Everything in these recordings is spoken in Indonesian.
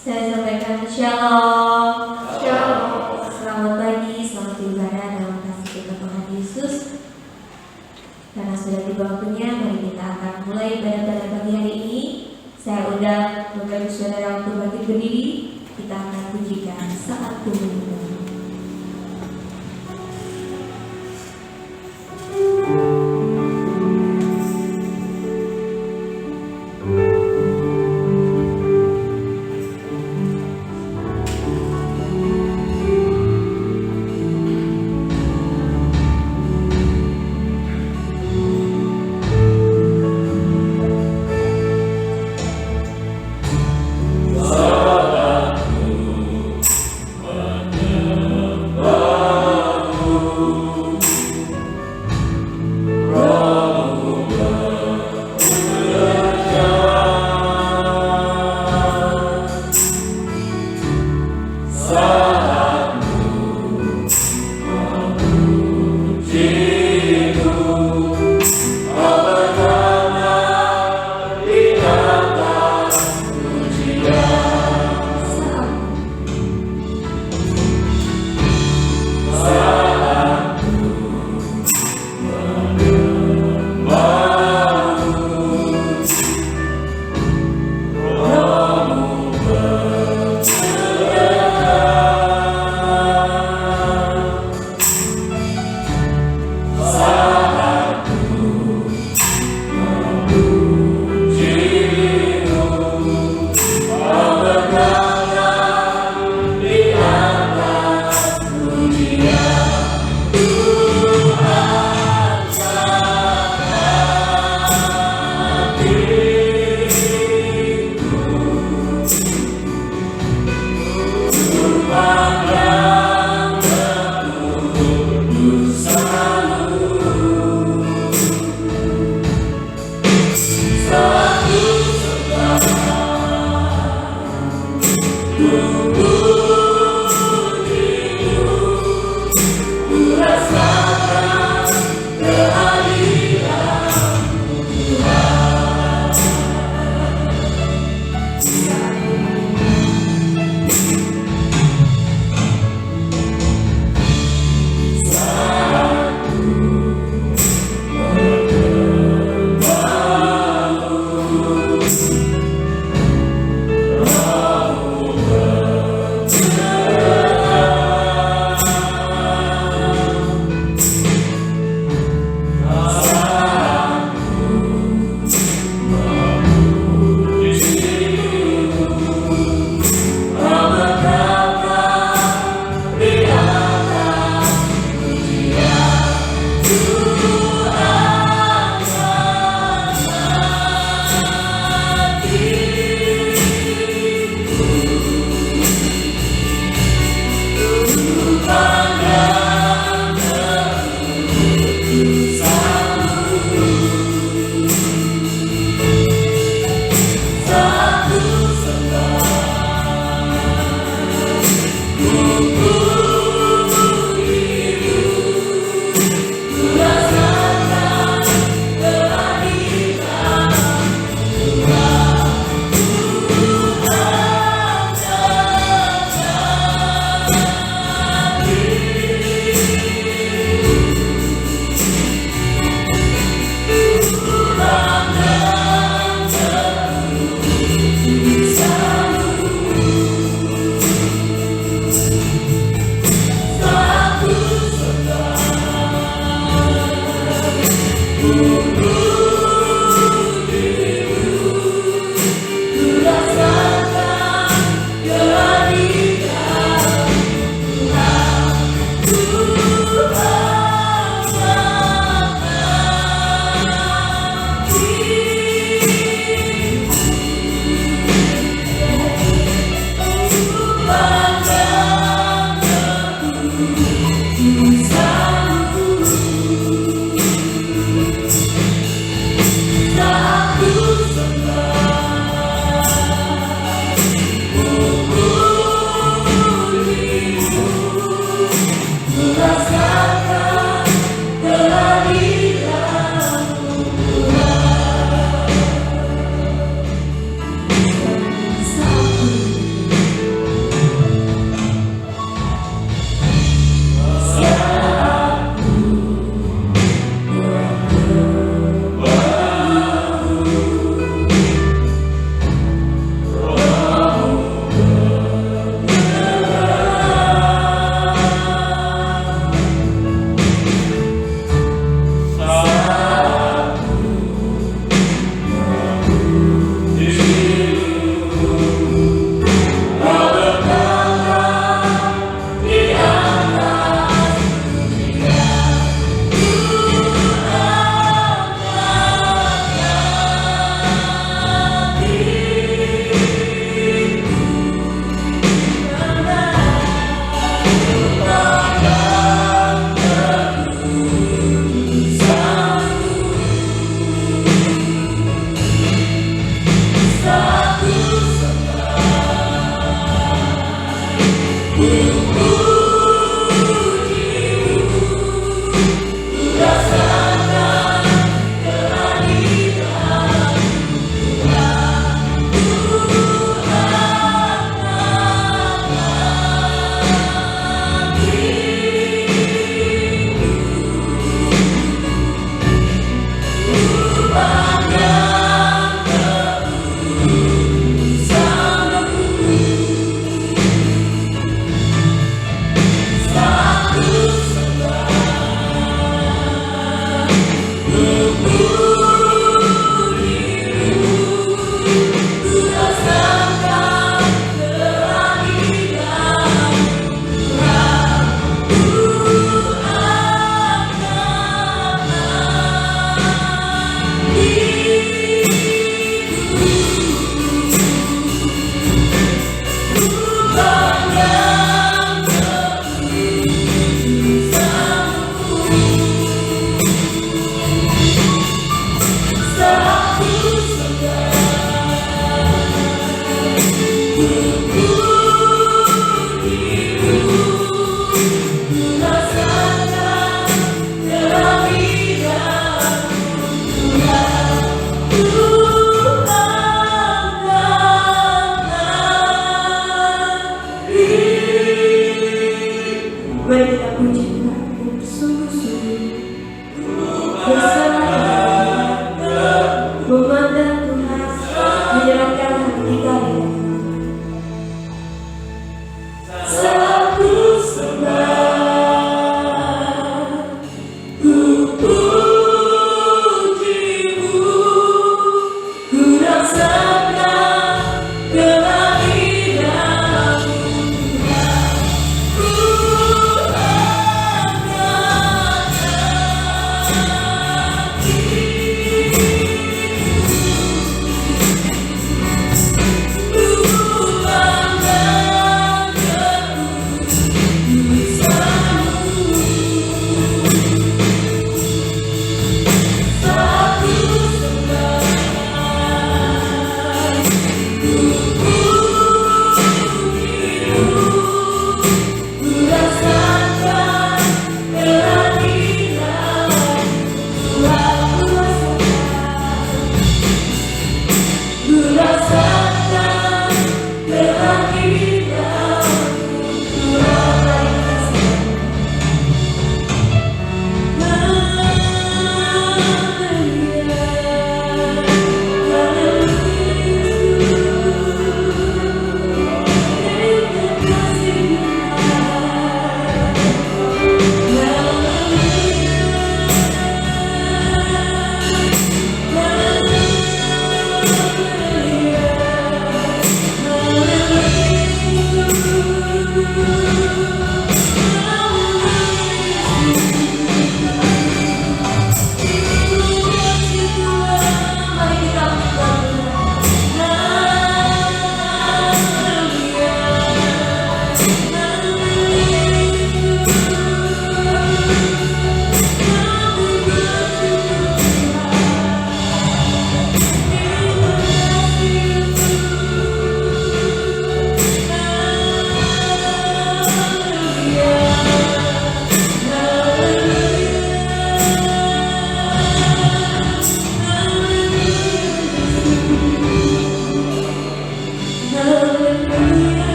Saya sampaikan Shalom. Shalom. Selamat pagi, selamat beribadah dalam kasih kita Tuhan Yesus. Karena sudah tiba waktunya, mari kita akan mulai ibadah pada pagi hari ini. Saya undang Bapak Ibu Saudara untuk bangkit berdiri. Kita akan pujikan saat Tuhan. Salahku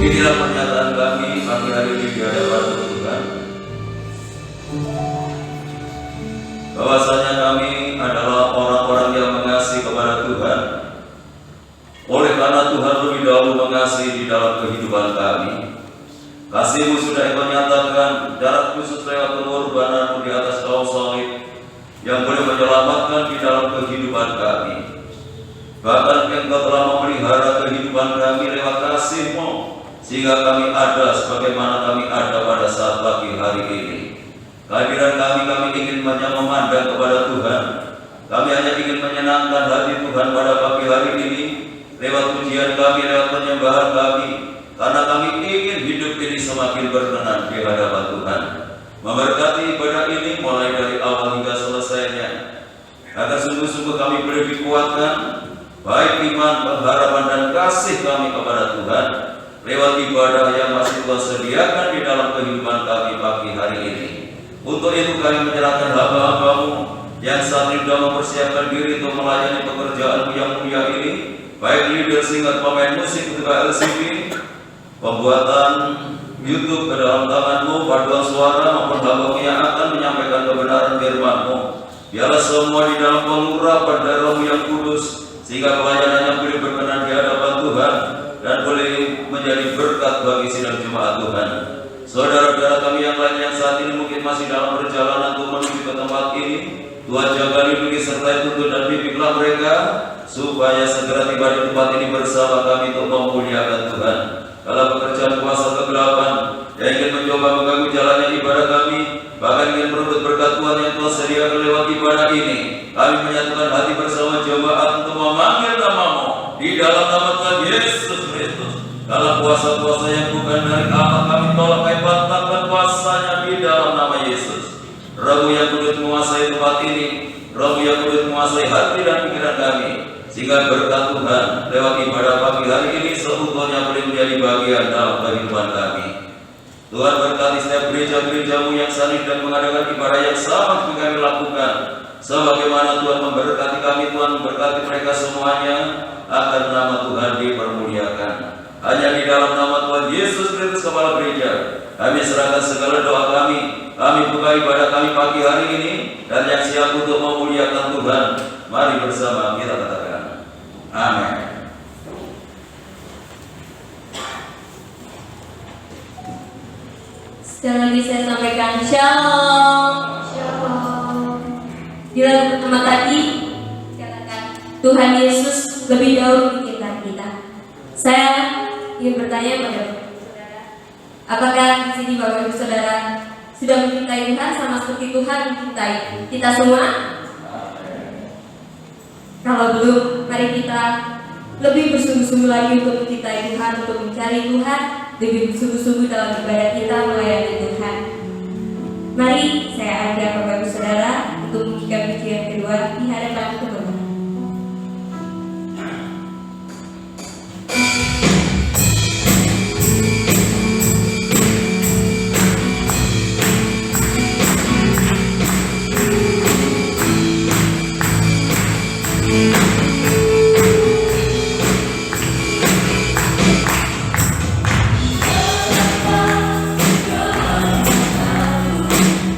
Inilah pernyataan kami pagi hari ini di hadapan Tuhan, bahwasanya kami adalah orang-orang yang mengasihi kepada Tuhan. Oleh karena Tuhan lebih dahulu mengasihi di dalam kehidupan kami, kasih-Mu sudah Engkau nyatakan dalam khusus lewat pengorbanan-Mu di atas kayu salib yang boleh menyelamatkan di dalam kehidupan kami. Bahkan Engkau telah memelihara kehidupan kami lewat kasih-Mu, sehingga kami ada sebagaimana kami ada pada saat pagi hari ini. Kehadiran kami ingin hanya memandang kepada Tuhan. Kami hanya ingin menyenangkan hati Tuhan pada pagi hari ini lewat pujian kami, lewat penyembahan kami, karena kami ingin hidup ini semakin berkenan di hadapan Tuhan. Memberkati ibadah ini mulai dari awal hingga selesainya, agar sungguh-sungguh kami boleh dikuatkan baik iman, pengharapan dan kasih kami kepada Tuhan lewat ibadah yang masih Tuhan sediakan di dalam kehidupan kami pagi hari ini. Untuk itu kami menyerahkan hamba-hamba-Mu yang saat ini sudah mempersiapkan diri untuk melayani pekerjaan-Mu yang mulia ini, baik leader, singer, pemain musik, ketua LCP, pembuatan YouTube ke dalam tangan-Mu, paduan suara maupun hamba-Mu yang akan menyampaikan kebenaran firman-Mu. Biarlah semua di dalam pengurapan dari Roh-Mu yang kudus, sehingga pelayanannya boleh berkenan di hadapan Tuhan dan boleh menjadi berkat bagi sidang jemaat Tuhan. Saudara-saudara kami yang lain yang saat ini mungkin masih dalam perjalanan untuk menuju ke tempat ini, Tuhan jaga lindungi sertai tuntun dan bimbinglah mereka supaya segera tiba di tempat ini bersama kami untuk memuliakan Tuhan. Dalam pekerjaan kuasa kegelapan yang ingin mencoba mengganggu jalannya ibadah kami, bahkan ingin merebut berkat Tuhan yang telah sediakan lewat ibadah ini, kami menyatukan hati bersama jemaat untuk memanggil nama-Mu di dalam nama Tuhan Yesus Kristus. Dalam puasa-puasa yang bukan dari Allah, kami tolak patahkan kuasanya di dalam nama Yesus. Roh yang kudus menguasai tempat ini, Roh yang kudus menguasai hati dan pikiran kami, sehingga berkat Tuhan lewat ibadah pagi hari ini seutuhnya boleh menjadi bagian dalam kehidupan kami. Tuhan berkati setiap gereja-gereja-Mu yang salib dan mengadakan ibadah yang sama seperti kami lakukan. Sebagaimana Tuhan memberkati kami, Tuhan memberkati mereka semuanya, agar nama Tuhan dipermuliakan. Hanya di dalam nama Tuhan Yesus Kristus Kepala Gereja, kami serahkan segala doa kami buka ibadah kami pagi hari ini, dan yang siap untuk memuliakan Tuhan. Mari bersama kita katakan, amin. Sekali lagi saya sampaikan shalom. Shalom. Di lagu pertama tadi katakan Tuhan Yesus lebih dahulu mencintai kita. Saya ingin bertanya pada saudara, apakah di sini Bapak Ibu Saudara sudah mencintai Tuhan sama seperti Tuhan mencintai kita semua? Kalau belum, mari kita lebih bersungguh-sungguh lagi untuk mencintai Tuhan, untuk mencari Tuhan, lebih bersungguh-sungguh dalam ibadah kita melayani Tuhan. Mari saya ajak Bapak Ibu Saudara untuk menyanyikan pujian kedua di hadapan Tuhan.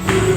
Ku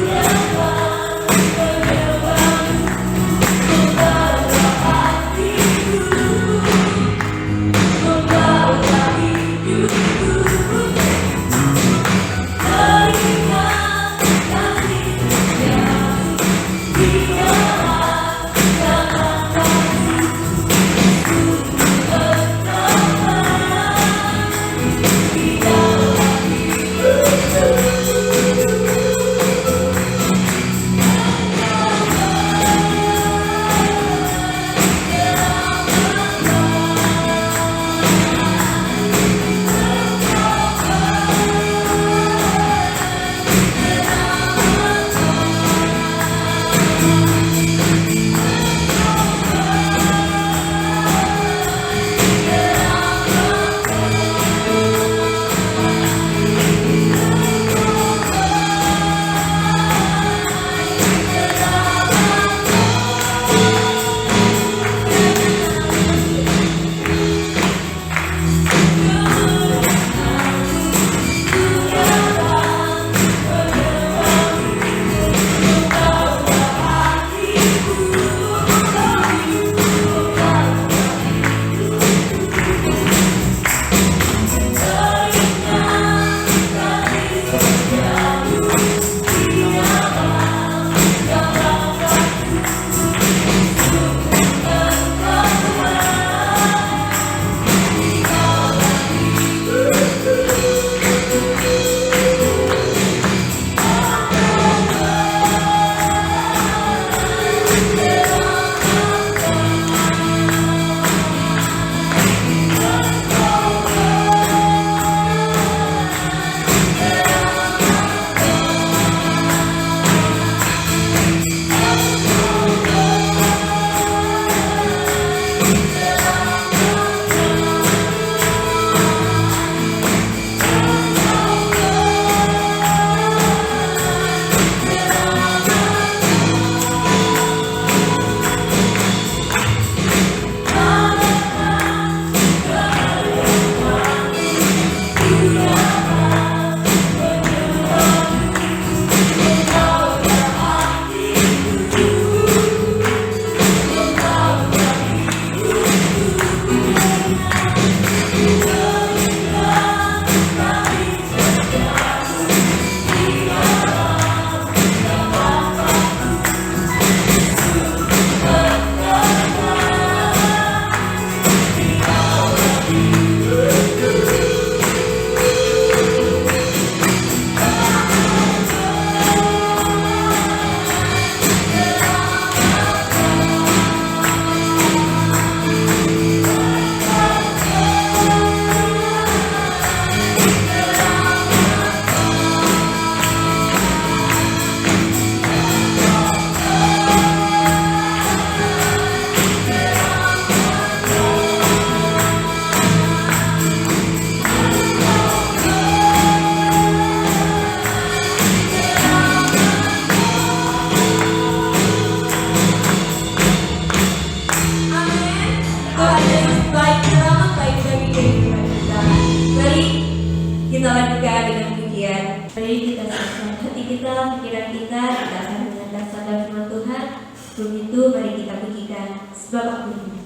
Kita lanjutkan dengan pujian. Mari kita siapkan hati kita, pikiran kita akan mendengar sabda firman Tuhan. Sebelum itu mari kita pujikan sebab aku hidup.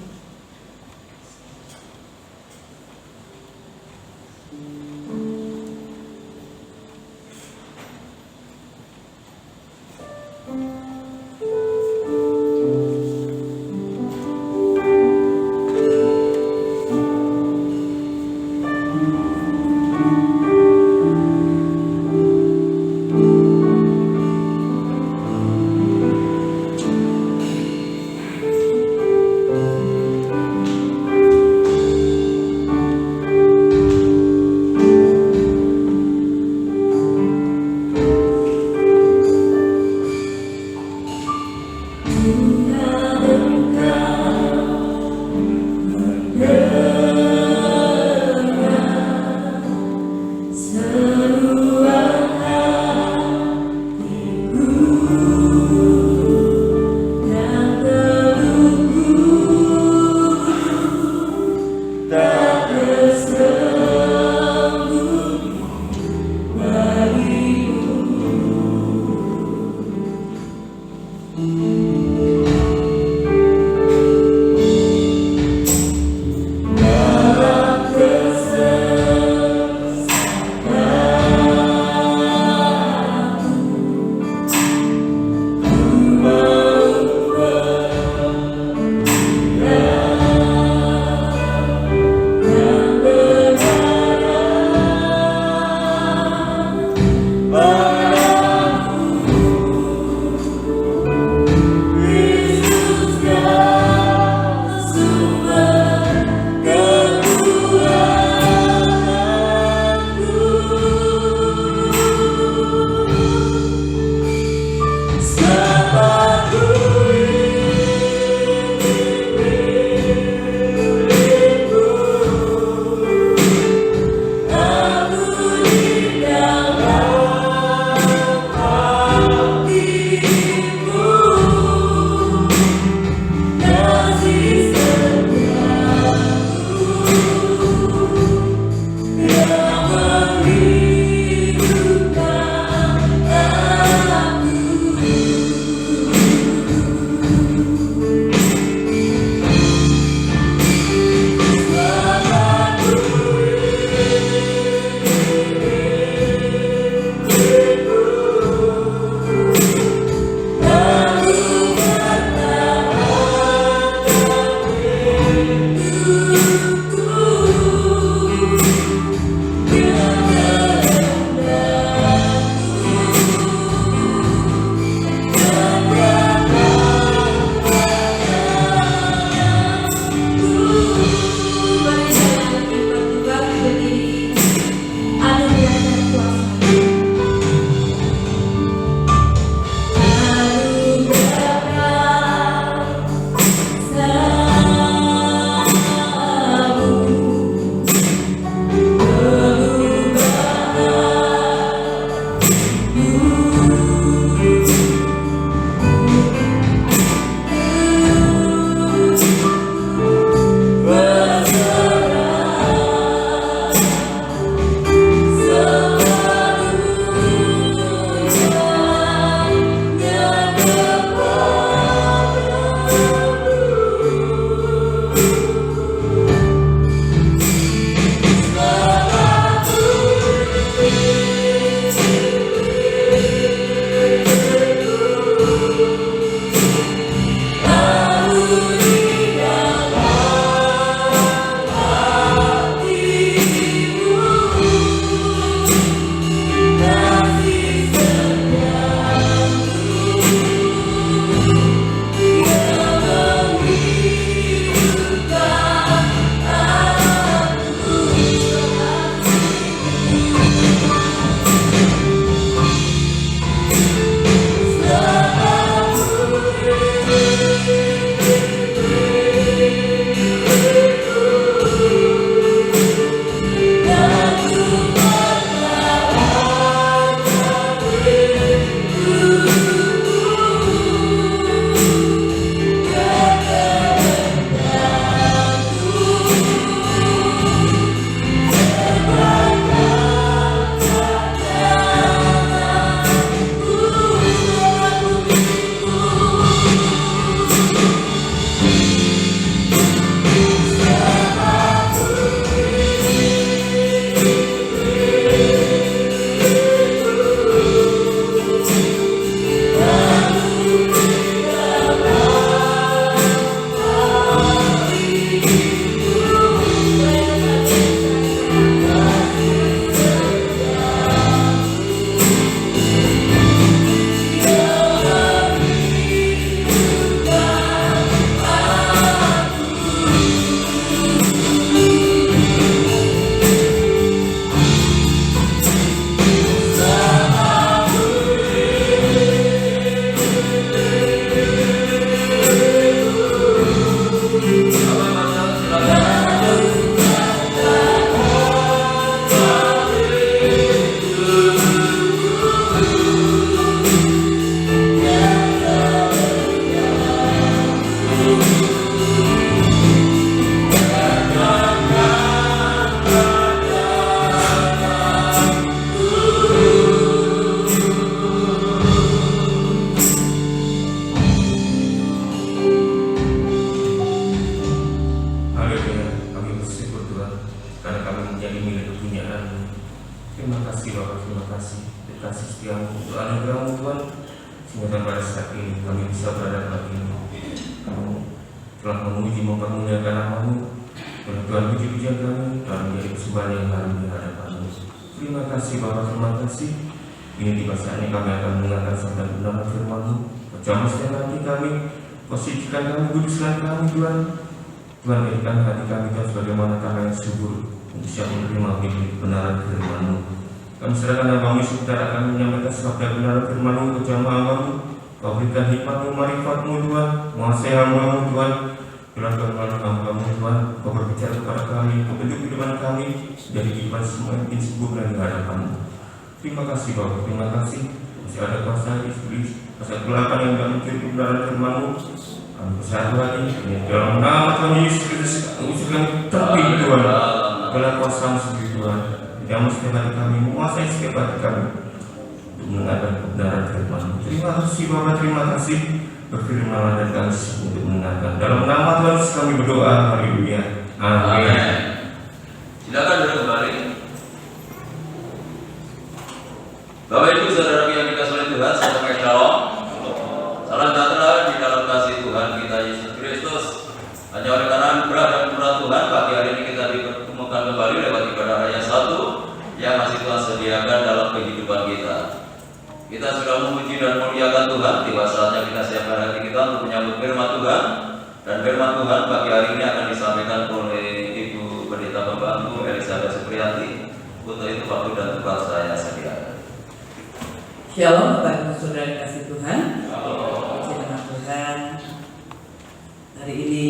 Terima kasih Bapak, terima kasih untuk kasih setiamu, untuk anugerahmu Tuhan, sehingga pada saat ini kami bisa berada lagi ini. Kamu telah memuji mempermuliakan namamu, Tuhan puji-pujian kami telah menjadi persembahan yang harum di hadapanmu. Terima kasih Bapak, terima kasih. Ini tiba saatnya kami akan mendengarkan sabda kebenaran firman-Mu. Perjamah setiap hati kami, posisikan kami, kuduskan kami Tuhan. Tuhan berikan hati kami Tuhan sebagaimana tanah yang subur untuk siap menerima kebenaran firman-Mu. Kami serahkan namamu sebentar akan menyampaikan sabda kebenaran firman-Mu ke jamaah-Mu. Kau berikan hikmat-Mu, marifat-Mu Tuhan, menguasai hamba-Mu Tuhan. Tuhan hamba-Mu Tuhan, Kau berbicara kepada kami, Kau bentuk kehidupan kami dari kehidupan semua yang sempurna di hadapan-Mu. Terima kasih Bapak, terima kasih. Masih ada kuasa iblis, kuasa kegelapan yang tidak mencuri kebenaran firman-Mu. Kami bersatu hati, dalam nama Tuhan Yesus Kristus, kami ucapkan terpilih Tuhan. Dalam kuasa sendiri Tuhan, damai setiap hati kami, menguasai setiap hati kami untuk mendengarkan kebenaran firman-Mu. Terima kasih Bapak, terima kasih. Berfirmanlah dan kami untuk mendengarkan. Dalam nama Tuhan Yesus kami berdoa, haleluya. Amin. Silakan duduk kembali. Bapak Ibu saudara yang dikasihi oleh Tuhan, salam shalom. Salam sejahtera di dalam kasih Tuhan kita Yesus Kristus. Hanya oleh karena anugerah dan murah Tuhan, pagi hari ini kita dipertemukan kembali lewat ibadah raya 1 yang masih Tuhan sediakan dalam kehidupan kita. Kita sudah memuji dan memuliakan Tuhan. Tiba saatnya kita siapkan hati kita untuk menyambut firman Tuhan. Dan firman Tuhan pagi hari ini akan disampaikan oleh Ibu Pendeta Pembantu Elizabeth Supriyati. Untuk itu waktu dan tempat saya sediakan. Shalom Bapak Ibu Saudara kasih Tuhan. Puji nama Tuhan. Hari ini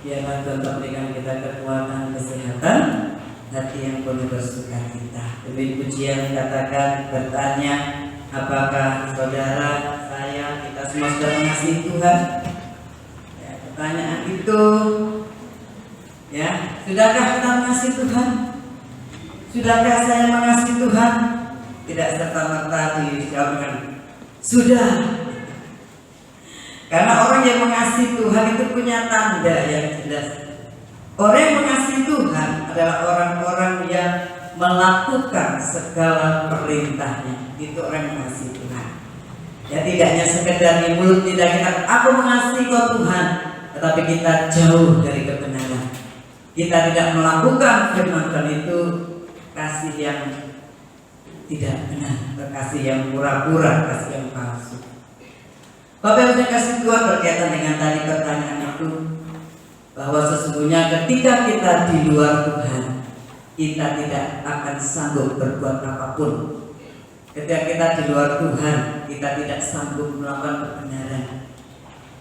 biarlah Tuhan berikan kita kekuatan, kesehatan, hati yang penuh bersukacita. Demi pujian katakan bertanya, apakah saudara, saya, kita semua sudah mengasihi Tuhan? Ya, pertanyaan itu, ya, sudahkah kita mengasihi Tuhan? Sudahkah saya mengasihi Tuhan? Tidak serta-merta dijawabkan sudah. Karena orang yang mengasihi Tuhan itu punya tanda yang jelas. Orang yang mengasihi Tuhan adalah orang-orang yang melakukan segala perintahnya. Itu orang yang mengasihi Tuhan. Ya, tidak hanya sekedar di mulut tidak kita aku mengasihi kau Tuhan, tetapi kita jauh dari kebenaran. Kita tidak melakukan firman Tuhan itu kasih yang tidak benar, kasih yang pura-pura, kasih yang palsu. Bapak Ibu kasih Tuhan berkaitan dengan tadi pertanyaan itu, bahwa sesungguhnya ketika kita di luar Tuhan, kita tidak akan sanggup berbuat apapun. Ketika kita di luar Tuhan, kita tidak sanggup melakukan kebenaran.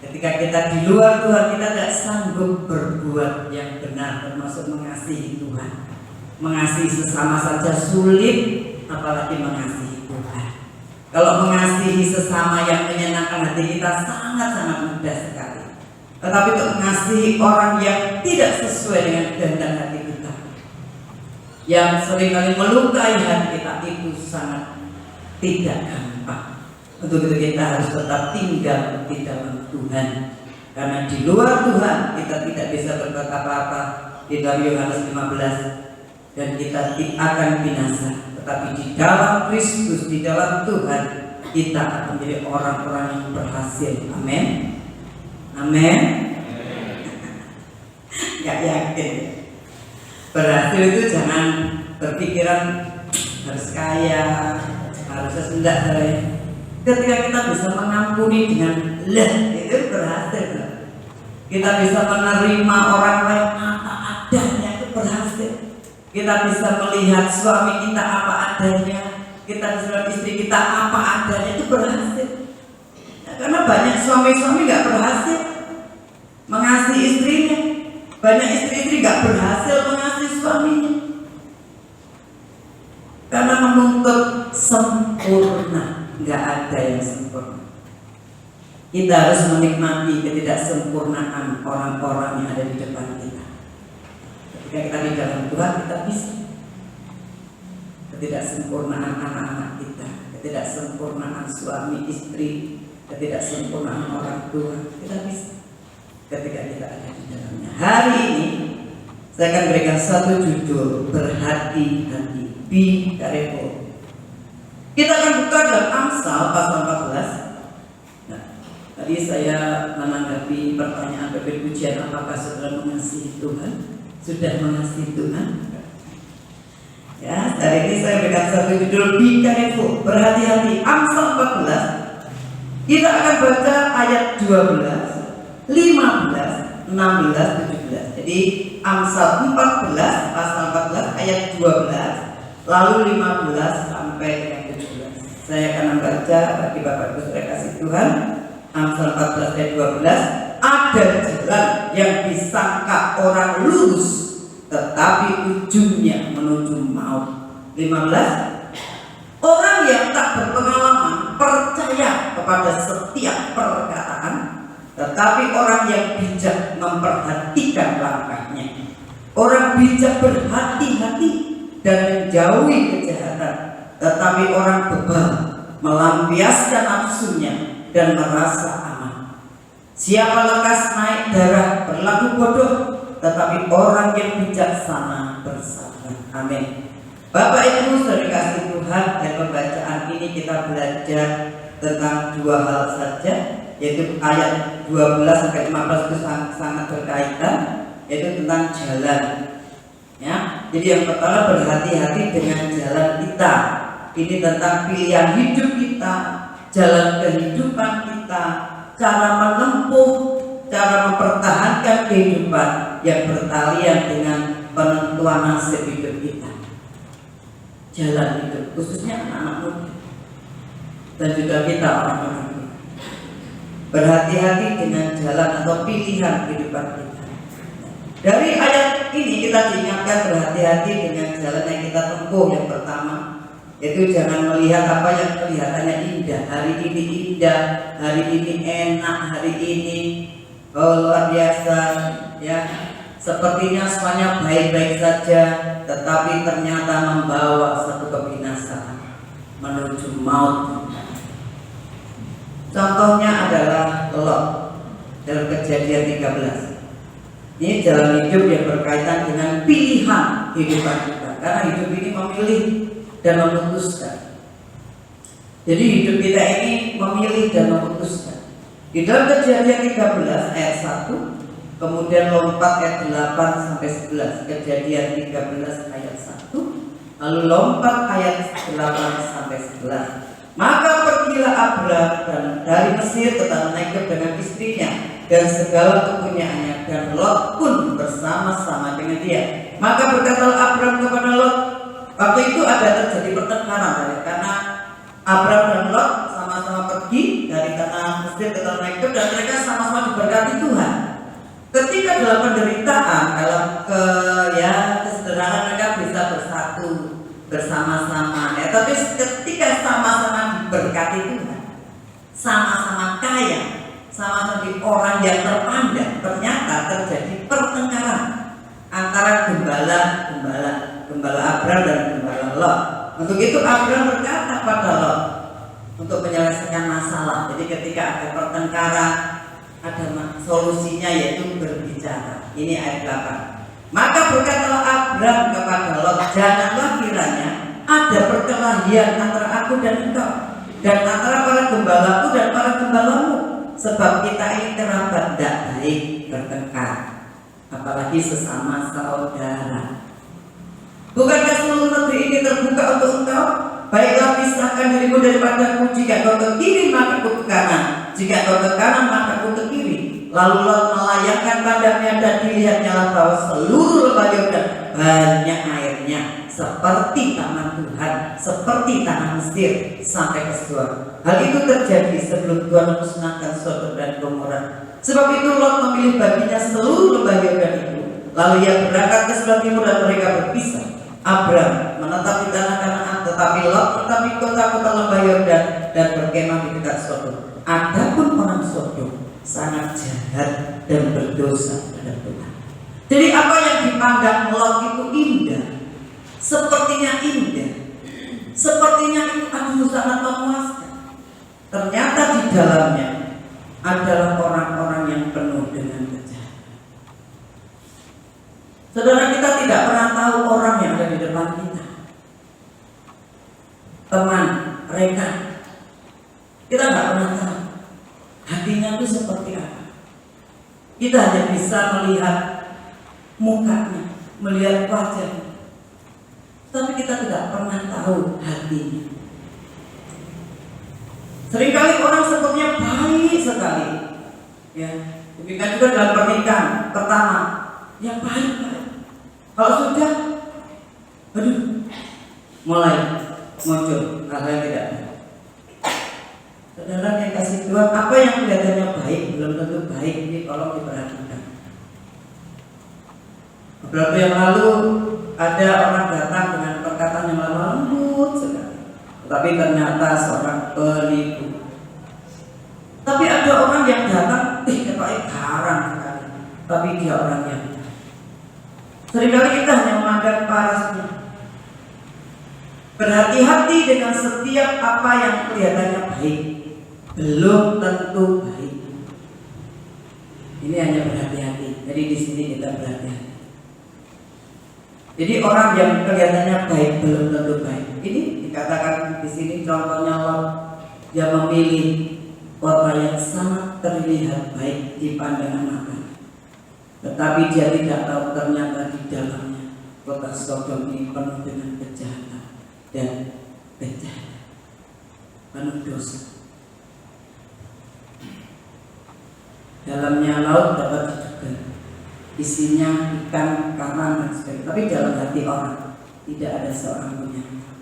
Ketika kita di luar Tuhan, kita tidak sanggup berbuat yang benar, termasuk mengasihi Tuhan. Mengasihi sesama saja sulit, apalagi mengasihi Tuhan. Kalau mengasihi sesama yang menyenangkan hati kita sangat-sangat mudah sekali. Tetapi untuk mengasihi orang yang tidak sesuai dengan kehendak hati kita, yang seringkali melukai hati kita, itu sangat tidak gampang. Untuk itu kita harus tetap tinggal di dalam Tuhan. Karena di luar Tuhan kita tidak bisa berbuat apa-apa. Di dalam Yohanes 15, dan kita akan binasa. Tetapi di dalam Kristus, di dalam Tuhan, kita akan menjadi orang-orang yang berhasil. Amin. Amin. Gak yakin. Berhasil itu jangan berpikiran harus kaya, harus sendak. Ketika kita bisa mengampuni dengan itu berhasil. Kita bisa menerima orang lain apa adanya, itu berhasil. Kita bisa melihat suami kita apa adanya, kita bisa melihat istri kita apa adanya, itu berhasil. Nah, karena banyak suami-suami gak berhasil mengasihi istrinya, banyak istri-istri gak berhasil mengasihi suaminya, karena menuntut sempurna. Gak ada yang sempurna. Kita harus menikmati ketidaksempurnaan orang-orang yang ada di depan kita. Ketika kita di dalam Tuhan, kita bisa. Ketidaksempurnaan anak-anak kita, ketidaksempurnaan suami istri, ketidaksempurnaan orang tua, kita bisa ketika kita ada di dalamnya. Hari ini saya akan berikan satu judul, berhati-hati. be careful. Kita akan buka dalam Amsal pasal 14. Nah, tadi saya menanggapi pertanyaan Bapak Pujian, apakah saudara mengasihi Tuhan? Sudah mengasihi Tuhan? Ya, hari ini saya berikan satu judul, be careful, berhati-hati. Amsal 14. Kita akan baca ayat 12, 15, 16, 17. Jadi Amsal 14 pasal 14 ayat 12, lalu 15 sampai dengan 17. Saya akan membaca bagi Bapak Ibu saudara kasih Tuhan. Amsal 14 ayat 12. Ada jalan yang disangka orang lurus, tetapi ujungnya menuju maut. 15. Orang yang tak berpengalaman percaya kepada setiap perkataan, tetapi orang yang bijak memperhatikan langkahnya. Orang bijak berhati-hati dan menjauhi kejahatan, tetapi orang bebal melampiaskan nafsunya dan merasa aman. Siapa lekas naik darah berlaku bodoh, tetapi orang yang bijaksana bersabar. Amin. Bapak Ibu saudara kasih Tuhan, dari pembacaan ini kita belajar tentang dua hal saja, yaitu ayat 12 sampai 15 itu sangat berkaitan, yaitu tentang jalan. Ya, jadi yang pertama berhati-hati dengan jalan kita. Ini tentang pilihan hidup kita, jalan kehidupan kita, cara menempuh, cara mempertahankan kehidupan yang bertalian dengan penentuan nasib hidup kita. Jalan hidup, khususnya anak-anak muda dan juga kita orang-orang tua. Berhati-hati dengan jalan atau pilihan kehidupan kita. Dari ayat ini kita diingatkan berhati-hati dengan jalan yang kita tempuh. Yang pertama, yaitu jangan melihat apa yang kelihatannya indah. Hari ini indah, hari ini enak, hari ini luar biasa, ya. Sepertinya semuanya baik-baik saja, tetapi ternyata membawa satu kebinasaan menuju maut. Contohnya adalah Lot dalam Kejadian 13. Ini jalan hidup yang berkaitan dengan pilihan kehidupan kita, karena hidup ini memilih dan memutuskan. Jadi hidup kita ini memilih dan memutuskan. Di dalam Kejadian 13 ayat 1, kemudian lompat ayat 8 sampai 11. Kejadian 13 ayat 1, lalu lompat ayat 8 sampai 11. Maka pergilah Abram dari Mesir ke tanah Negeb dengan istrinya dan segala kepunyaannya, dan Lot pun bersama-sama dengan dia. Maka berkatalah Abram kepada Lot, waktu itu ada terjadi pertengkaran, karena Abram dan Lot sama-sama pergi dari tanah Mesir ke tanah Negeb dan mereka sama-sama diberkati Tuhan. Ketika dalam penderitaan, dalam kesederhanaan, mereka bisa bersatu bersama-sama, ya. Tapi ketika sama-sama diberkati Tuhan, sama-sama kaya, sama-sama di orang yang terpandang, ternyata terjadi pertengkaran antara gembala Abram dan gembala Lot. Untuk itu Abram berkata pada Lot untuk menyelesaikan masalah. Jadi ketika ada pertengkaran, ada solusinya, yaitu berbicara. Ini ayat 8. Maka berkatalah Abram kepada Lot, janganlah kiranya ada perkelahian antara aku dan engkau, dan antara para gembalaku dan para gembalamu, sebab kita ini kerabat tidak baik bertengkar, apalagi sesama saudara. Bukankah seluruh negeri ini terbuka untuk engkau? Baiklah, pisahkan dirimu daripadaku. Jika kau ke kiri, maka aku ke kanan. Jika kau ke kanan, maka aku ke kiri. Lalu Lot melayangkan pandangnya, dan dilihatnya bahwa seluruh lembah Yordan banyak airnya, seperti tanah Tuhan, seperti tanah Mesir sampai ke Sodom. Hal itu terjadi sebelum Tuhan memusnahkan Sodom dan Gomora. Sebab itu Lot memilih baginya seluruh lembah Yordan itu. Lalu ia berangkat ke sebelah timur dan mereka berpisah. Abram menetap di tanah Kanaan, tetapi Lot tetap di kota-kota lembah Yordan dan berkemah di dekat Sodom. Adapun orang Sodom sangat jahat dan berdosa terhadap Tuhan. Jadi apa yang dipandang Lot itu indah, sepertinya indah, sepertinya itu sangat memuaskan. Ternyata di dalamnya adalah orang-orang yang penuh dengan kejahatan. Saudara, kita tidak pernah tahu orang yang ada di depan kita. teman, rekan. Kita nggak pernah tahu hatinya itu seperti apa. Kita hanya bisa melihat mukanya, melihat wajahnya, tapi kita tidak pernah tahu hatinya. Seringkali orang sepertinya baik sekali, ya. Demikian juga dalam pernikahan pertama, ya baik. Kalau sudah, aduh, mulai muncul hal yang tidak baik. Saudara yang kasih Tuhan, apa yang kelihatannya baik belum tentu baik. Ini tolong diperhatikan. Beberapa yang lalu ada orang datang dengan perkataan yang lemah lembut sekali, tetapi ternyata seorang penipu. Tapi ada orang yang datang, katanya garang sekali, tapi dia orang yang seringkali kita hanya memandang parasnya. Berhati-hati dengan setiap apa yang kelihatannya baik, belum tentu baik. Ini hanya berhati-hati. Jadi di sini kita berhati-hati. Jadi orang yang kelihatannya baik belum tentu baik. Ini dikatakan di sini contohnya Lot, dia memilih kota yang sangat terlihat baik di pandangan mata, tetapi dia tidak tahu ternyata di dalamnya kota Sodom ini penuh dengan kejahatan dan kejahatan, penuh dosa. Dalamnya laut dapat diduga, isinya ikan, karang dan sebagainya, tapi dalam hati orang tidak ada seorang pun yang tahu.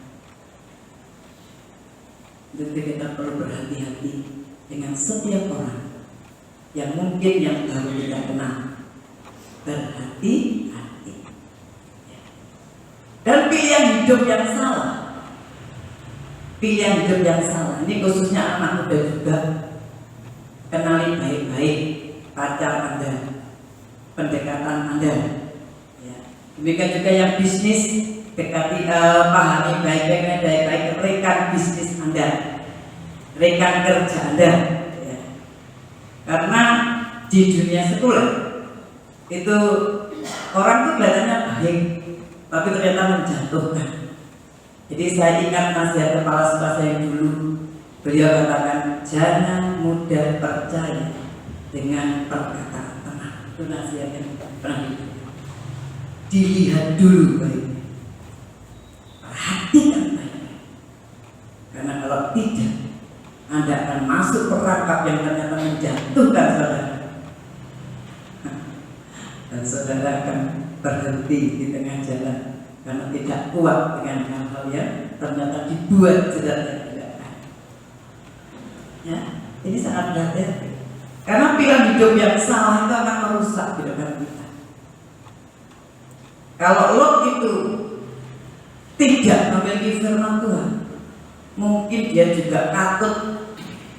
Jadi kita perlu berhati-hati dengan setiap orang yang mungkin yang baru kita kenal. Berhati-hati. Dan pilihan hidup yang salah, pilihan hidup yang salah, ini khususnya anak muda juga. Kenali baik-baik pacar Anda, pendekatan Anda, ya. Demikian juga yang bisnis, dekati, pahami baik-baik rekan bisnis Anda, rekan kerja Anda, ya. Karena di dunia sekolah itu orang tuh kelihatannya baik, tapi ternyata menjatuhkan. Jadi saya ingat nasihat kepala sekolah saya dulu, beliau katakan jangan mudah percaya dengan perkataan teman. Itu nasihat yang pernah dilihat dulu baik, perhatikan baik, karena kalau tidak Anda akan masuk perangkap yang ternyata menjatuhkan saudara, dan saudara akan berhenti di tengah jalan karena tidak kuat dengan hal-hal yang ternyata dibuat jelasnya tidak ada. Ya, ini sangat berhati-hati. Karena pilihan hidup yang salah itu akan merusak kehidupan kita. Kalau Lot itu tidak memiliki firman Tuhan, mungkin dia juga takut.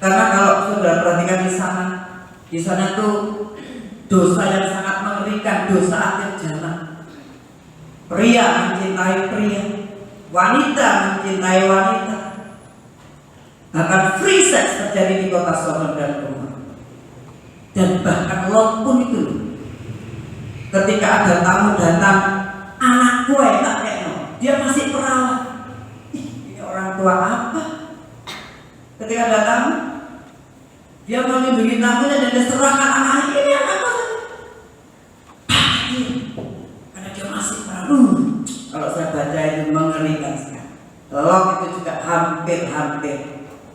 Karena kalau saudara perhatikan di sana tuh dosa yang sangat mengerikan, dosa akhir zaman. Pria mencintai pria, wanita mencintai wanita. Bahkan free sex terjadi di kota Sodom dan Gomora. Dan bahkan Lot pun itu, ketika ada tamu datang, anak gue tak keno, dia masih perawan. Ini orang tua apa? Ketika datang, dia melindungi tamunya dan dia serahkan anaknya, ini anak gue. Karena dia masih perawan. Kalau saya baca itu mengerikan sekali. Lot itu juga hampir-hampir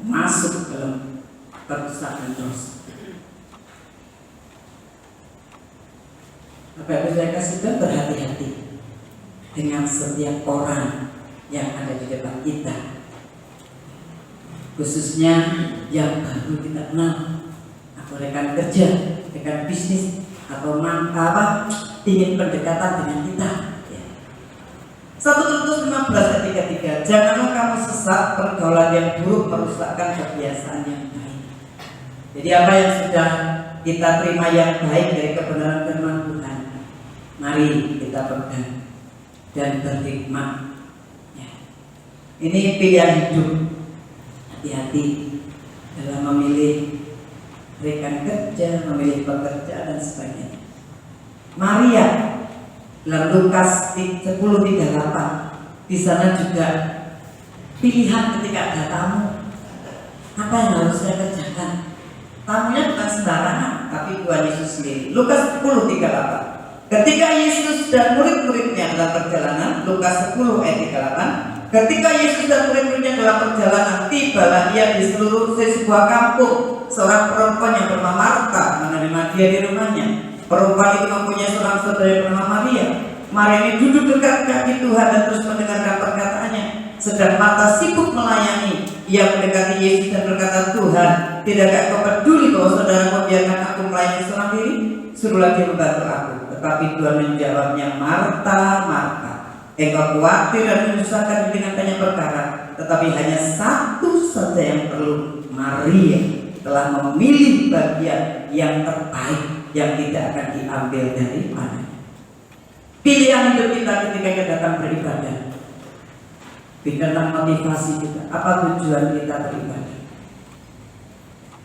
masuk dalam kerusakan dosa. Apa yang saya kasih Tuhan, berhati-hati dengan setiap orang yang ada di depan kita, khususnya yang baru kita kenal, atau rekan kerja, rekan bisnis, atau ingin pendekatan dengan kita. 1 Korintus 15 ayat 3, janganlah kamu sesat, pergaulan yang buruk merusakkan kebiasaan yang baik. Jadi apa yang sudah kita terima yang baik dari kebenaran firman Tuhan, mari kita pegang dan berhikmat. Ya. Ini pilihan hidup. Hati-hati dalam memilih rekan kerja, memilih pekerjaan dan sebagainya. Maria dalam Lukas 10:38, di sana juga pilihan ketika ada tamu. Apa yang harus saya kerjakan? Tamunya bukan sembarangan, tapi Tuhan Yesus sendiri. Lukas 10:38. Ketika Yesus dan murid-muridnya dalam perjalanan, Lukas 10 ayat 38. Ketika Yesus dan murid-muridnya dalam perjalanan, tibalah ia di sebuah kampung. Seorang perempuan yang bernama Marta menerima dia di rumahnya. Perempuan itu mempunyai seorang saudara yang bernama Maria. Maria ini duduk dekat kaki Tuhan dan terus mendengarkan perkataannya. Sedang Marta sibuk melayani. Ia mendekati Yesus dan berkata, Tuhan, tidakkah kau peduli bahwa saudara membiarkan aku melayani seorang diri? Suruhlah dia membantu aku. Tetapi Tuhan menjawabnya, Marta, Marta, engkau khawatir dan menyusahkan dengan banyak perkara, tetapi hanya satu saja yang perlu. Maria telah memilih bagian yang terbaik yang tidak akan diambil dari mana. Pilihan hidup kita ketika kita datang beribadah, tentang motivasi kita, apa tujuan kita beribadah.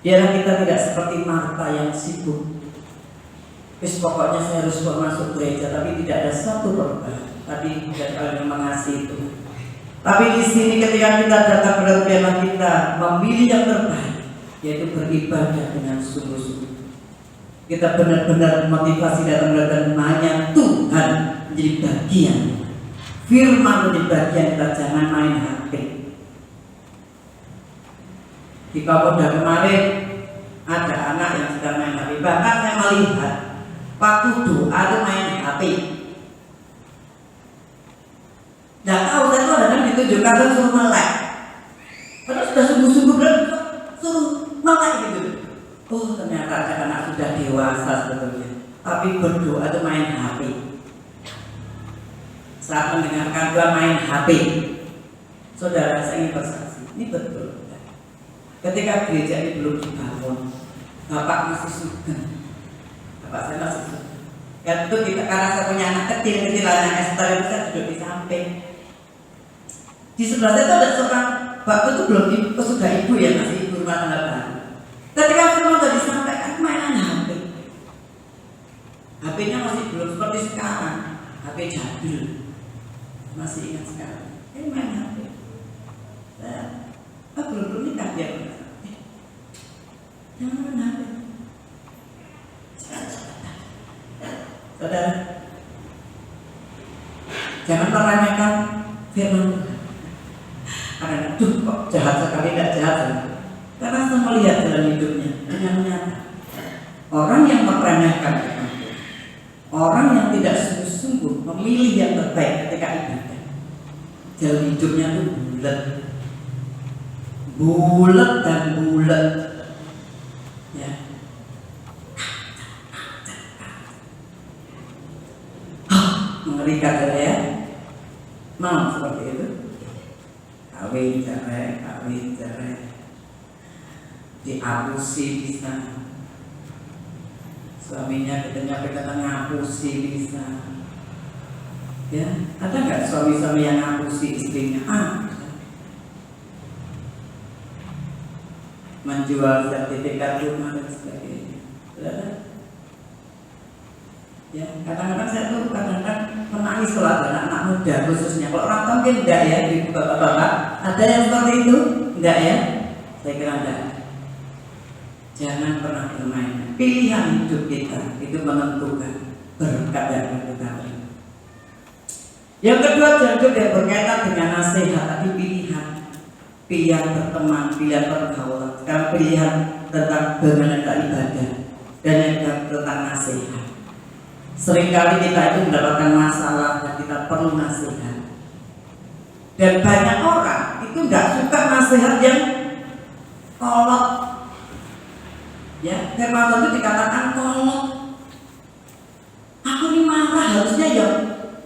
Biarlah kita tidak seperti Marta yang sibuk. Pokoknya saya harus masuk gereja, tapi tidak ada satu perubahan. Tadi tidak kalian mengasihi itu. Tapi di sini ketika kita datang beribadah, kita memilih yang terbaik, yaitu beribadah dengan sungguh-sungguh. Kita benar-benar motivasi dalam beribadah hanya Tuhan menjadi bagian. Firman menjadi bagian kita, jangan main HP. Di Kapolda kemarin ada anak yang sedang main HP. Bahkan saya melihat waktu doa itu main HP. Tidak tahu, saya tuh kadang ditunjukkan dan suruh melek. Padahal sudah sungguh-sungguh dan suruh melek gitu. Oh, ternyata ada anak sudah dewasa sebetulnya, tapi berdoa itu main HP. Saat mendengarkan doa main HP, saudara, saya ingin bersaksi, ini betul. Ketika gereja ini belum dibangun, Bapak masih suka. Bapak saya masih suka. Ya itu kita, karena saya punya anak kecil, anak Esther itu saya duduk di samping. Di sebelah saya itu ada seorang, waktu itu belum sudah ibu ya, masih ibu rumah tangga baru. Ketika firman tadi disampaikan, mainan HP. HP-nya masih belum seperti sekarang, HP jadul. Masih ingat sekarang, main HP. Saya belum nikah dia. Jangan main HP. Saudara, jangan meremehkan firman Tuhan. Karena kok jahat sekali, tidak jahat. Karena saya melihat dalam hidupnya dengan nyata. Orang yang meremehkan firman Tuhan, orang yang tidak sungguh-sungguh memilih yang terbaik ketika ibadah, dalam hidupnya itu bulat dan bulat. Ya. Mengerikan ya. Mau seperti itu? Kawin cerai, diapusi bisa. Suaminya katanya ngapusi bisa. Ya, ada nggak suami-suami yang ngapusi istrinya? Menjual sertifikat rumah dan sebagainya. Ya, kadang-kadang saya tuh menangis kalau ada anak muda khususnya. Kalau orang tua mungkin enggak ya, ibu bapak-bapak. Ada yang seperti itu? Enggak ya? Saya kira enggak. Jangan pernah bermain. Pilihan hidup kita itu menentukan berkat yang kita beri. Yang kedua, jangan yang berkaitan dengan nasihat, tapi pilihan berteman, pilihan pergaulan. Sekarang pilihan tentang bagaimana kita ibadah dan yang tentang nasihat. Seringkali kita itu mendapatkan masalah dan kita perlu nasihat. Dan banyak orang itu nggak suka nasihat yang kolot. Ya, firman Tuhan itu dikatakan kolot. Aku ini marah, harusnya ya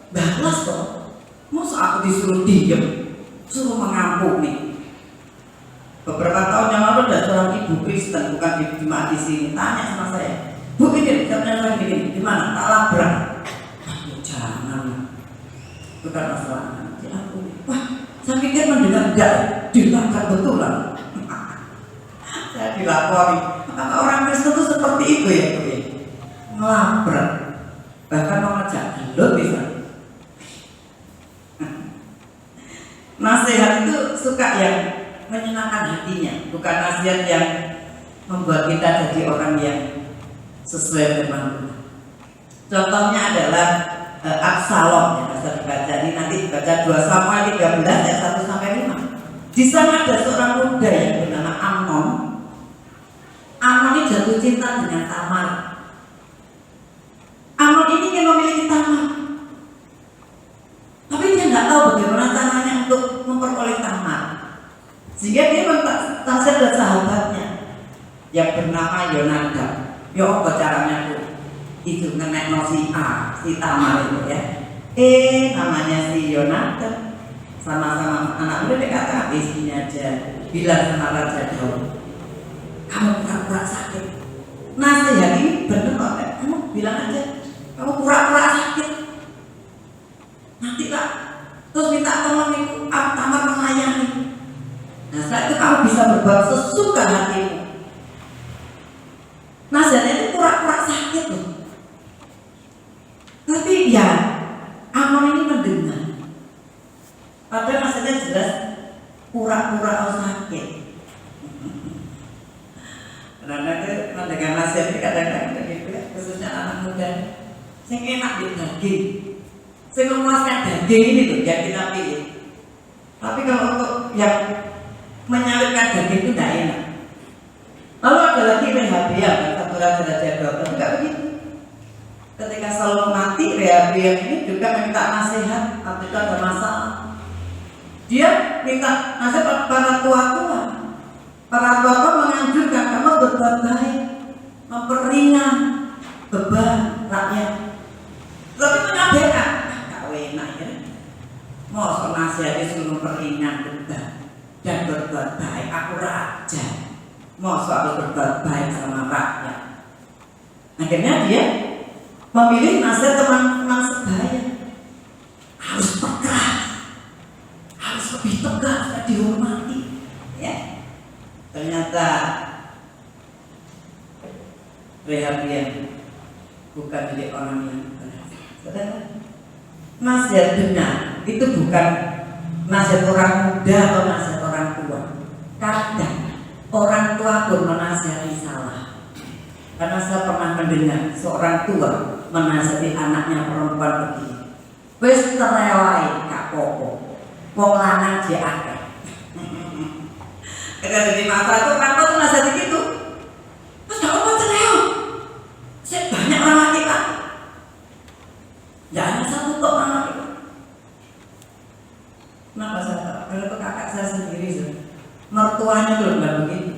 balas kok. Masa aku disuruh diem, suruh mengampuni. Beberapa tahun yang lalu ada seorang ibu Kristen, bukan di jemaat di sini, tanya sama saya, Bu, ini saya begini, di mana? Tak labrak. Jangan. Itu kan masalah. Wah, saya pikir mendengar enggak, dilakar betulan. Saya dilapori. Maka orang Kristen itu seperti itu ya, Bu ya. Ngelabrak. Bahkan mengajak gelut bisa. Nasihat itu suka yang menyenangkan hatinya, bukan nasihat yang membuat kita jadi orang yang sesuai firman Tuhan. Contohnya adalah Absalom yang bisa dibaca, ini nanti dibaca 2 Samuel 13 ayat 1 sampai 5. Di sana ada seorang muda yang bernama Amnon. Amnon ini jatuh cinta dengan Tamar. Amnon ini ingin memiliki Tamar, tapi dia nggak tahu bagaimana caranya untuk memperoleh Tamar. Sehingga dia minta nasihat dari sahabatnya yang bernama Yonadab. Yo, apa caranya tuh? Itu ngenek si A, si Tamar itu ya. Namanya si Yonadab sama-sama anak muda dikatakan sini aja, bilang sama Raja Daud, kamu pura-pura sakit. Nasihat ini bener kok, kamu bilang aja, kamu pura-pura sakit. Nanti lah, terus minta tolong itu Tamar melayani. Nah setelah itu kamu bisa berbuat sesuka hatimu. Nasihatnya itu pura-pura sakit loh. Tapi ya, Amnon ini mendengar. Padahal nasihatnya jelas pura-pura sakit. Karena itu mendengar nasihat itu kadang-kadang begitu ya, khususnya anak muda. Yang enak di daging, yang memuaskan daging ini tuh yang kita pilih. Tapi kalau untuk yang menyalurkan daging itu tidak enak. Lalu ada lagi Rehabeam, satu raja-raja Daud, tapi tidak begitu. Ketika Salomo mati, Rehabeam ini juga minta nasihat. Waktu itu ada masalah, dia minta nasihat para tua-tua. Para tua-tua menganjurkan kamu berbuat baik, memperingan beban rakyat. Tapi mengabaikan, kau enak ya. Mau nasihatnya suruh memperingan beban dan berbuat baik. Aku raja, mau soal berbuat baik sama rakyat. Akhirnya dia memilih nasihat teman-teman sebaya. Harus tegas, harus lebih tegas dan dihormati. Ya, ternyata Rehabeam bukan milik orang yang benar. Nasihat benar itu bukan nasihat orang muda atau nasihat orang tua. Kadang orang tua pun menasihati salah. Karena saya pernah mendengar seorang tua menasihati anaknya perempuan begini. Wis terewai gak popo, wong lanang dia akeh. Ketika jadi masa itu orang tua tuh nasihati gitu. Terus gak apa cerewet. Saya banyak orang laki-laki. Gak hanya satu tok orang laki-laki. Kenapa saya tahu? Kalau itu kakak saya sendiri mertuanya belum begitu.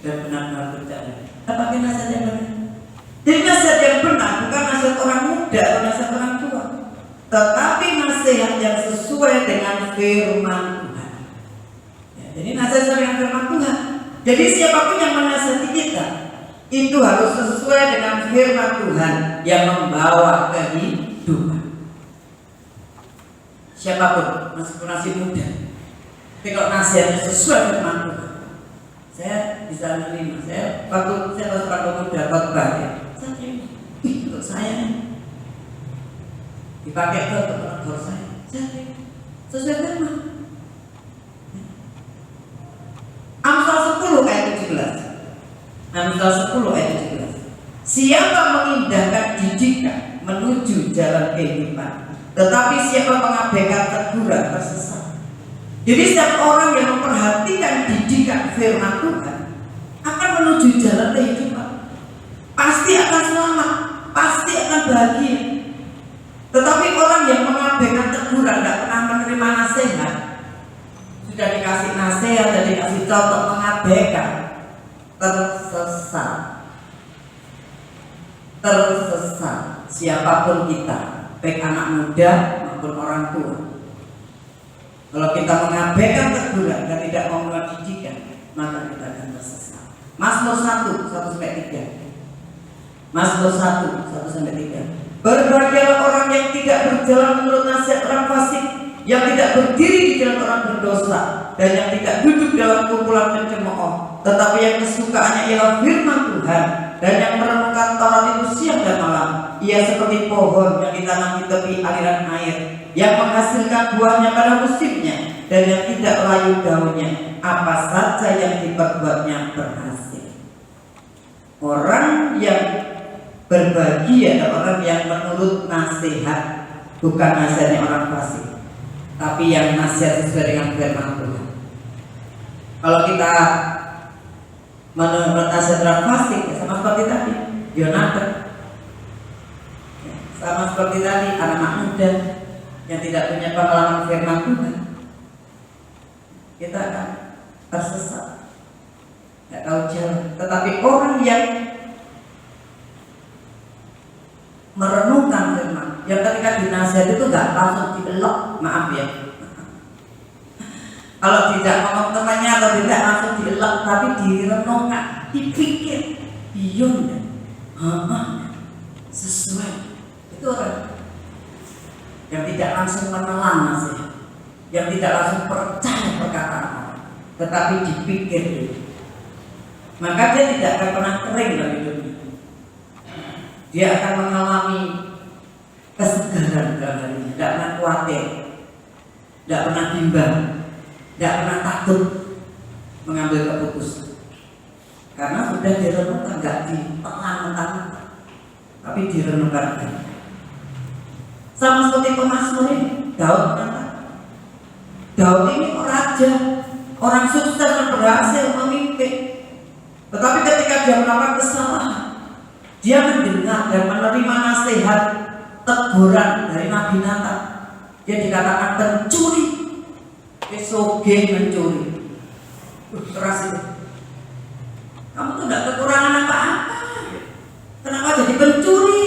Dan benar-benar percaya. Apakah nasihat yang benar? Jadi nasihat yang benar bukan nasihat orang muda atau nasihat orang tua, tetapi nasihat yang sesuai dengan firman Tuhan. Ya, jadi nasihat sesuai dengan firman Tuhan. Jadi siapapun yang menasihati kita itu harus sesuai dengan firman Tuhan yang membawa kehidupan. Siapapun, meskipun masih muda, tapi kalau nasihatnya sesuai firman Tuhan, saya bisa menerima. Saya waktu saya pas muda khotbah, saya terima. Untuk saya nih, dipakai untuk menegur saya terima. Sesuai firman. Amsal 10 ayat 17. Amsal 10 ayat 17. Siapa mengindahkan didikan menuju jalan kehidupan, tetapi siapa mengabaikan teguran tersesat. Jadi setiap orang yang memperhatikan didikan firman Tuhan akan menuju jalan kehidupan. Pasti akan selamat, pasti akan bahagia. Tetapi orang yang mengabaikan teguran, tidak pernah menerima nasihat, sudah dikasih nasihat, sudah dikasih contoh, mengabaikan, tersesat. Tersesat. Siapapun kita, baik anak muda maupun orang tua. Kalau kita mengabaikan teguran dan tidak mau mendidikan, maka kita akan tersesat. Mazmur 1:1-3. Mazmur 1:1-3. Berbahagialah orang yang tidak berjalan menurut nasihat orang fasik, yang tidak berdiri di jalan orang berdosa, dan yang tidak duduk dalam kumpulan pencemooh, tetapi yang kesukaannya ialah firman Tuhan, dan yang merenungkan Taurat itu siang dan malam. Ia seperti pohon yang ditanam di tepi aliran air, yang menghasilkan buahnya pada musimnya, dan yang tidak layu daunnya. Apa saja yang diperbuatnya berhasil. Orang yang berbagi adalah orang yang menurut nasihat, bukan nasihatnya orang fasik, tapi yang nasihat sesuai dengan firman Tuhan. Kalau kita menurut nasihat orang fasik, ya sama seperti tadi Yonatan, ya, sama seperti tadi anak-anak muda yang tidak punya pengalaman firman Tuhan, kita akan tersesat, nggak tahu jalan. Tetapi orang yang merenungkan firman, yang ketika dinasihat itu nggak langsung dielok, maaf ya, kalau tidak ngomong temannya atau tidak langsung dielok, tapi direnungkan, dipikir, beyond, sesuai. Itu orang yang tidak langsung menelan nasihat, yang tidak langsung percaya perkataan orang, tetapi dipikir dulu. Maka dia tidak akan pernah kering dalam hidupnya. Dia akan mengalami kesegaran dalam harinya, tidak pernah khawatir, tidak pernah bimbang, tidak pernah takut mengambil keputusan, karena sudah direnungkan, nggak ditelan mentah-mentah, tapi direnungkan. Sama seperti pemazmur ini, Daud ini raja, orang sukses dan berhasil memimpin, tetapi ketika dia melakukan kesalahan, dia mendengar dan menerima nasihat teguran dari Nabi Natan. Dia dikatakan pencuri, kesoge mencuri. Keras itu. Kamu tuh tidak kekurangan apa-apa. Kenapa jadi pencuri?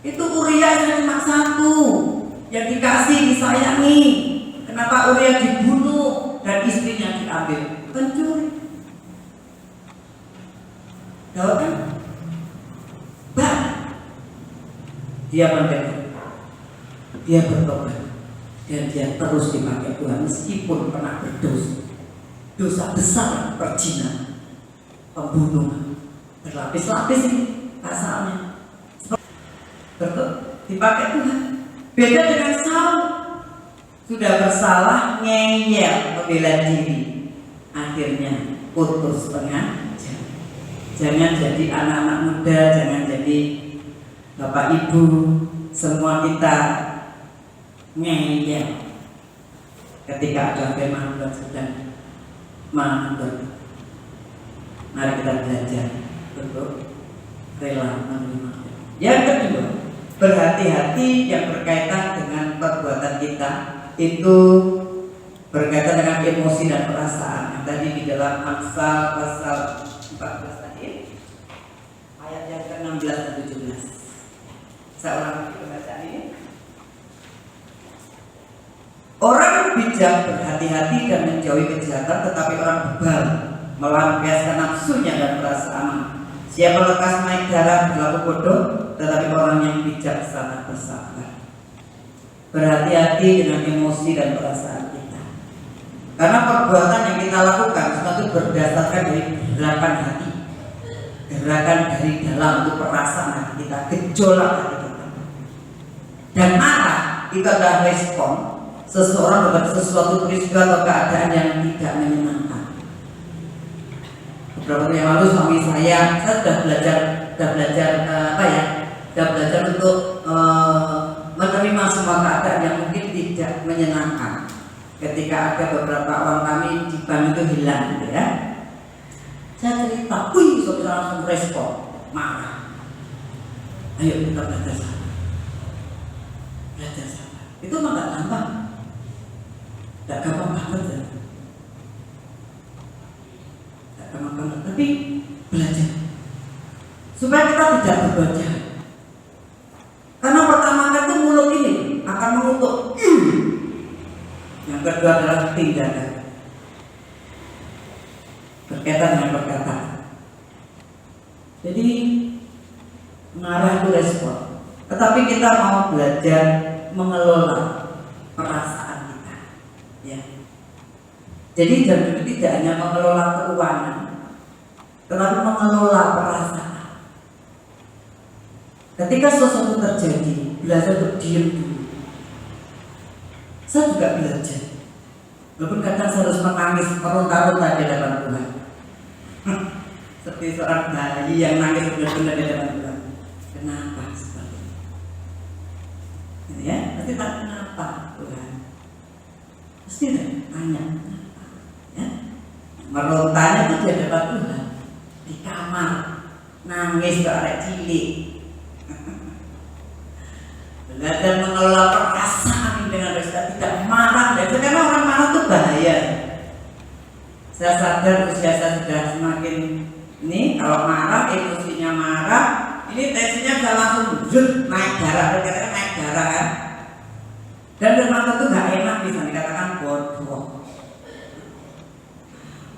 Itu Uria yang cuma satu, yang dikasih, disayangi. Kenapa Uria dibunuh dan istrinya diambil? Pencuri. Daud kan dia mendengar, dia bertobat, dan dia terus dipakai Tuhan meskipun pernah berdosa, dosa besar, perzinahan, pembunuhan, berlapis-lapis ini pasalnya, betul, dipakai Tuhan. Beda dengan Saul, sudah bersalah, ngeyel, membela diri, akhirnya putus tengah. Jangan jadi anak-anak muda, jangan jadi bapak ibu, semua kita ngeyel ketika ada firman Tuhan sedang mantul. Mari kita belajar untuk rela menerima. Yang kedua, berhati-hati yang berkaitan dengan perbuatan kita, itu berkaitan dengan emosi dan perasaan. Yang tadi di dalam Amsal pasal 14 ayat yang ke-16 dan 17. Saya ulangi pembacaan ini. Orang bijak berhati-hati dan menjauhi kejahatan, tetapi orang bebal melampiaskan nafsunya dan perasaannya. Siapa lekas naik darah berlaku bodoh, tetapi orang yang bijak sangat bersabar. Berhati-hati dengan emosi dan perasaan kita, karena perbuatan yang kita lakukan semua itu berdasarkan dari gerakan hati, gerakan dari dalam untuk perasaan hati kita, gejolak hati kita. Dan marah itu adalah respon seseorang terhadap sesuatu peristiwa atau keadaan yang tidak menyenangkan. Beberapa tahun yang lalu suami saya sudah belajar untuk menerima semua keadaan yang mungkin tidak menyenangkan. Ketika ada beberapa orang kami di bank itu hilang, gitu ya. Saya cerita, saudara langsung respon, marah. Ayo kita belajar sabar. Belajar sabar. Itu mah gak gampang. Gak gampang banget ya. Gak gampang banget, tapi belajar. Supaya kita tidak berbuat jahat. Karena pertama itu mulut ini akan mengutuk. Yang kedua adalah tindakan. Berkaitan dengan perkataan. Jadi marah itu respon, tetapi kita mau belajar mengelola perasaan kita, ya. Jadi jangan tidak hanya mengelola keuangan, tetapi mengelola perasaan. Ketika sesuatu terjadi, belajar untuk diam dulu. Saya juga belajar. Walaupun kadang saya harus menangis meronta-ronta di hadapan Tuhan. Seperti seorang bayi yang nangis benar-benar di hadapan Tuhan. Kenapa seperti itu? Gitu ya, pasti tak kenapa Tuhan. Pasti tanya kenapa, ya? Merontanya itu di hadapan Tuhan, di kamar, nangis ke arek cilik. Belajar mengelola perasaan dengan rasa tidak marah, dan karena orang marah itu bahaya. Saya sadar usia saya sudah semakin ini, kalau marah, emosinya marah, ini tensinya bisa langsung naik darah, dikatakan naik darah kan. Dan firman itu nggak enak, bisa dikatakan bodoh.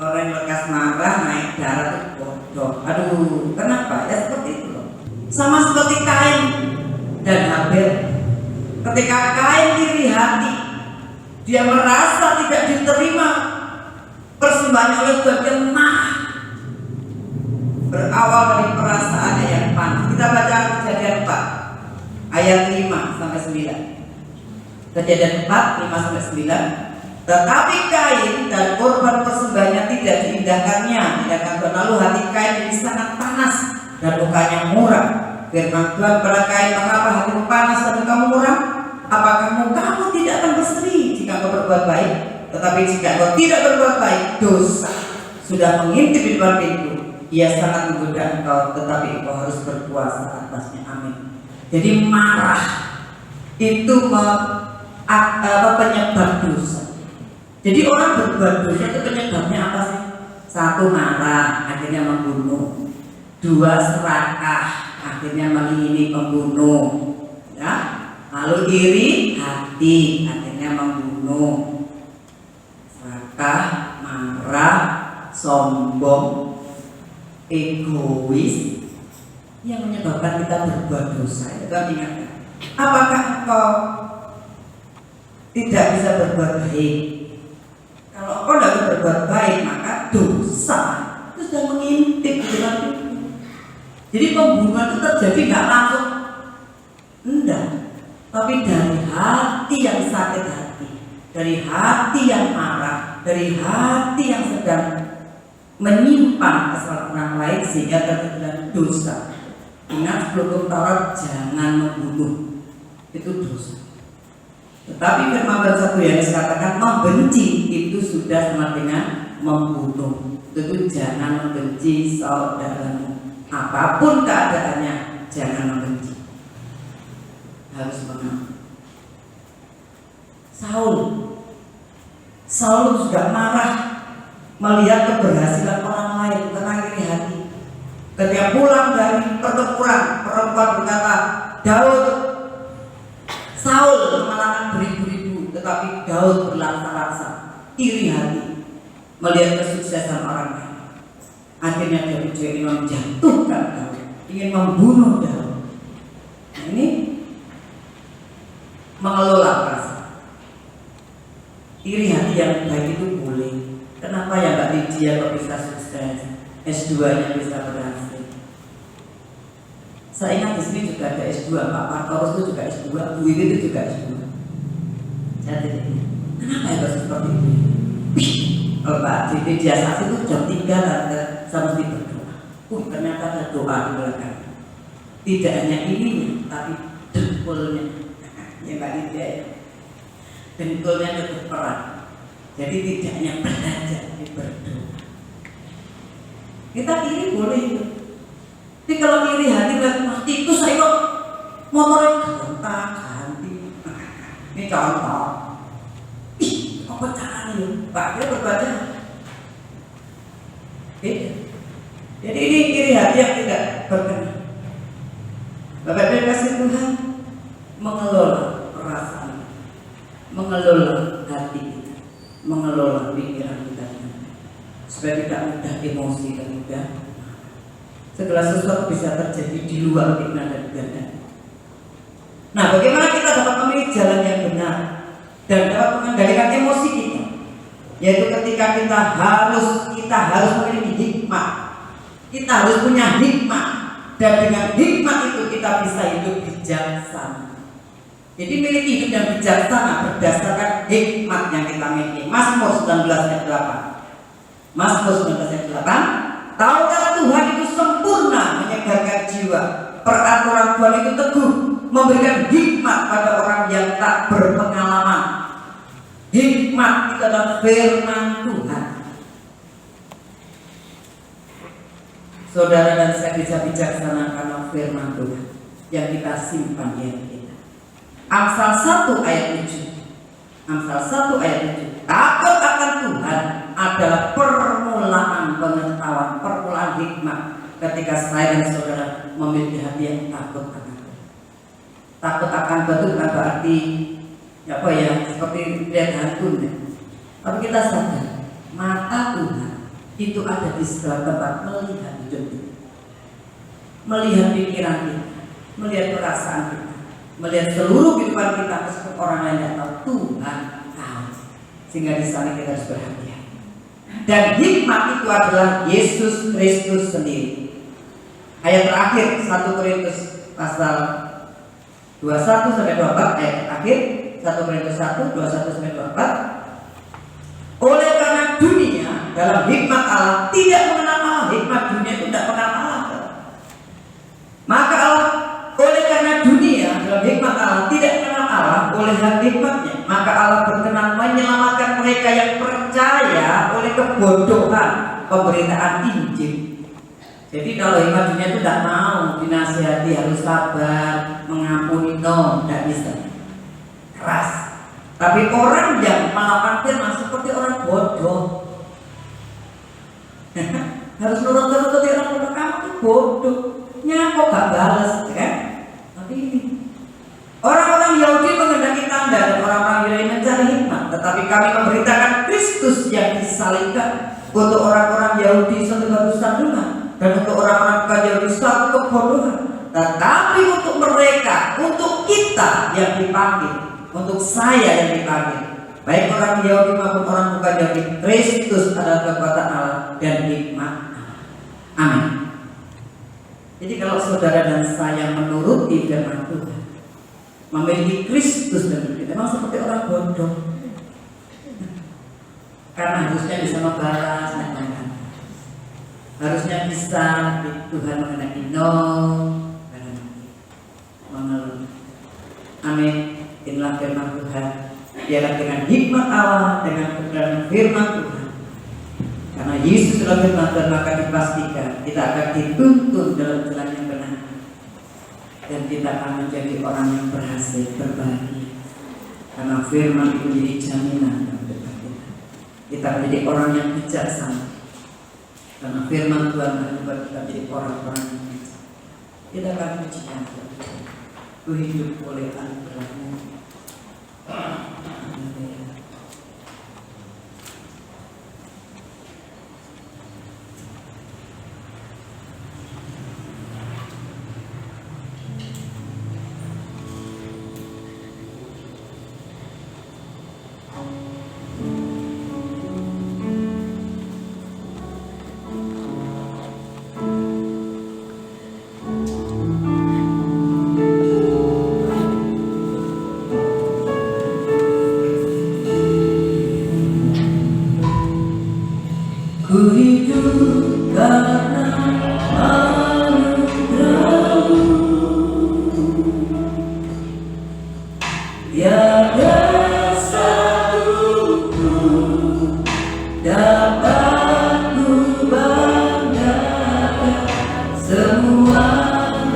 Orang yang lekas marah naik darah itu bodoh. Aduh, kenapa? Ya seperti itu loh. Sama seperti Kain dan Habel. Ketika Kain iri hati, dia merasa tidak diterima persembahannya oleh Tuhan, dia marah. Berawal dari perasaannya yang panas. Kita baca Kejadian 4 ayat 5 sampai 9. Kejadian 4 5 sampai 9. Tetapi Kain dan korban persembahannya tidak diindahkannya, tindakan Tuhan. Lalu hati Kain jadi sangat panas dan mukanya muram. Firman Tuhan pada Kain, mengapa hatimu panas dan kamu muram? Apakah mukamu tidak akan berseri jika kau berbuat baik? Tetapi jika kau tidak berbuat baik, dosa sudah mengintip di depan pintu. Ia sangat menggoda engkau, tetapi engkau harus berpuasa atasnya. Amin. Jadi marah itu penyebab dosa. Jadi orang berbuat dosa itu penyebabnya apa sih? 1, marah, akhirnya membunuh. 2, serakah, akhirnya mengingini pembunuh. Ya. Lalu iri hati, akhirnya membunuh. Serakah, marah, sombong, egois, yang menyebabkan kita berbuat dosa. Itu kan ingatkan. Apakah engkau tidak bisa berbuat baik? Kalau engkau tidak bisa berbuat baik, maka dosa itu sudah mengintip di dalam itu. Jadi pembunuhan itu terjadi nggak langsung, enggak, tapi dari hati yang sakit hati, dari hati yang marah, dari hati yang sedang menyimpang kesalahan orang lain sehingga terjadi dosa. Ingat hukum Taurat, jangan membunuh, itu dosa. Tetapi firman Tuhan 1 Yohanes katakan membenci itu sudah sama dengan membunuh. Itu jangan membenci saudaramu. Apapun keadaannya, jangan membenci. Harus mengaku. Saul juga marah melihat keberhasilan orang lain, tenang iri hati. Ketika pulang dari pertempuran, perempuan berkata, Saul mengalahkan beribu-ribu, tetapi Daud berlaksa-laksa, iri hati melihat kesuksesan orang lain. Akhirnya dia ingin menjatuhkan Daud, ingin membunuh Daud. Nah, ini mengelola perasaan. Iri hati yang baik itu boleh. Kenapa ya Mbak Lydia kok bisa sukses, S2-nya bisa berhasil? Saya ingat di sini juga ada S2, Pak Martorus itu juga S2, Bu Wiwi itu juga S2. Saya tanya, kenapa ya bisa seperti itu? Kalau Pak Jadi dia saat itu jam 3 tante, saya mesti berdoa. Ternyata ada doa di belakang. Tidak hanya ini, tapi dengkulnya. Ya Mbak Lydia ya. Dengkulnya lebih peran. Jadi tidak hanya belajar, tapi berdoa. Kita iri boleh itu. Tapi kalau iri hati mati itu saya kok motornya ganti. Ini contoh. Ih, apa caranya? Pak, kita berbaca. Jadi ini iri hati yang tidak berkenan. Bapak Ibu kasih Tuhan mengelola perasaan, mengelola hati kita, mengelola pikiran kita, supaya tidak mudah emosi dan mudah. Segala sesuatu bisa terjadi di luar keinginan dan kehendak. Nah, bagaimana kita dapat memilih jalan yang benar dan dapat mengendalikan emosi kita? Yaitu ketika kita harus memiliki hikmah. Kita harus punya hikmah, dan dengan hikmah itu kita bisa hidup bijaksana. Jadi miliki hidup yang bijaksana berdasarkan hikmat yang kita miliki. Mazmur 19 ayat 8. Mazmur 19 ayat 8. Tahukah Tuhan itu sempurna menyegarkan jiwa. Peraturan Tuhan itu teguh, memberikan hikmat pada orang yang tak berpengalaman. Hikmat itu adalah firman Tuhan. Saudara dan saya bisa bijaksana karena firman Tuhan yang kita simpan di hati kita. Amsal 1 ayat 7. Amsal 1 ayat 7. Takut akan Tuhan adalah permulaan pengetahuan, permulaan hikmat. Ketika saya dan saudara memiliki hati yang takut akan Tuhan. Takut akan Tuhan bukan berarti seperti lihat hantu. Tapi kita sadar mata Tuhan itu ada di segala tempat, melihat hidup kita, melihat pikiran kita, melihat perasaan kita, melihat seluruh kehidupan kita. Meskipun orang lain tidak tahu, Tuhan tahu. Sehingga di sana kita harus berhati-hati. Dan hikmat itu adalah Yesus Kristus sendiri. Ayat terakhir 1 Korintus pasal 21 sampai 24, ayat terakhir 1 Korintus 1 21 sampai 24. Oleh karena dunia dalam hikmat Allah tidak mengenal Allah, hikmat dunia itu tidak mengenal Allah. Maka Allah, oleh karena dunia dalam hikmat Allah tidak mengenal Allah, oleh hikmatnya, maka Allah berkenan menyelamatkan mereka yang percaya oleh kebodohan pemberitaan Injil. Jadi kalau hikmat dunia itu tidak mau dinasihati harus sabar, mengampuni, tidak bisa, keras. Tapi orang yang melakukan firman seperti orang bodoh. Harus nurut-nuruti orang bodoh, kamu tuh bodoh. Kok gak balas, kan? Tapi ini orang-orang Yahudi menghendaki tanda dan orang-orang Yunani mencari hikmat, tetapi kami memberitakan Kristus yang disalibkan. Untuk orang-orang Yahudi satu kesandungan, dan untuk orang-orang bukan Yahudi satu kebodohan. Tetapi untuk mereka, untuk kita yang dipanggil, untuk saya yang dipanggil, baik orang Yahudi maupun orang bukan Yahudi, Kristus adalah kekuatan Allah dan hikmat Allah. Amin. Jadi kalau saudara dan saya menuruti firman Tuhan, memiliki Kristus dan kita memang seperti orang bodoh. Karena harusnya bisa membalas dan lain-lain. Harusnya bisa Tuhan mengenai mengeluh. Amin. Inilah firman Tuhan. Ialah dengan hikmat Allah, dengan kebenaran firman Tuhan. Karena Yesus adalah firman Tuhan, maka dipastikan kita akan dituntun dalam jalan yang benar. Dan kita akan menjadi orang yang berhasil, berbahagia. Karena firman itu menjadi jaminan dalam hidup kita. Kita menjadi orang yang bijaksana. Karena firman Tuhan akan membuat kita menjadi orang-orang yang bijak. Kita akan pujikan Tuhan. Ku hidup oleh anugerah-Mu. Ku hidup karena anugerah-Mu, tiada satu pun dapat ku banggakan, semua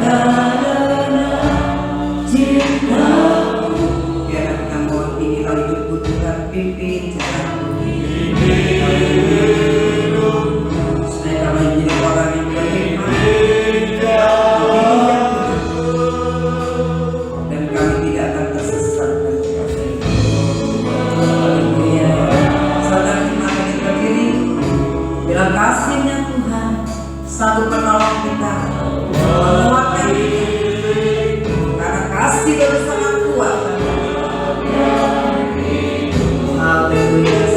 karena cinta-Mu. Biarlah kita mohon ini kali hidupku Tuhan, pimpin jalanku. Menjadi orang yang berhikmat dan kami tidak akan tersesat dan haleluya. Saudara kita akan berdiri, bilang kasihnya Tuhan satu penolong kita, menguatkan kita, karena kasih itu sangat kuat. Haleluya.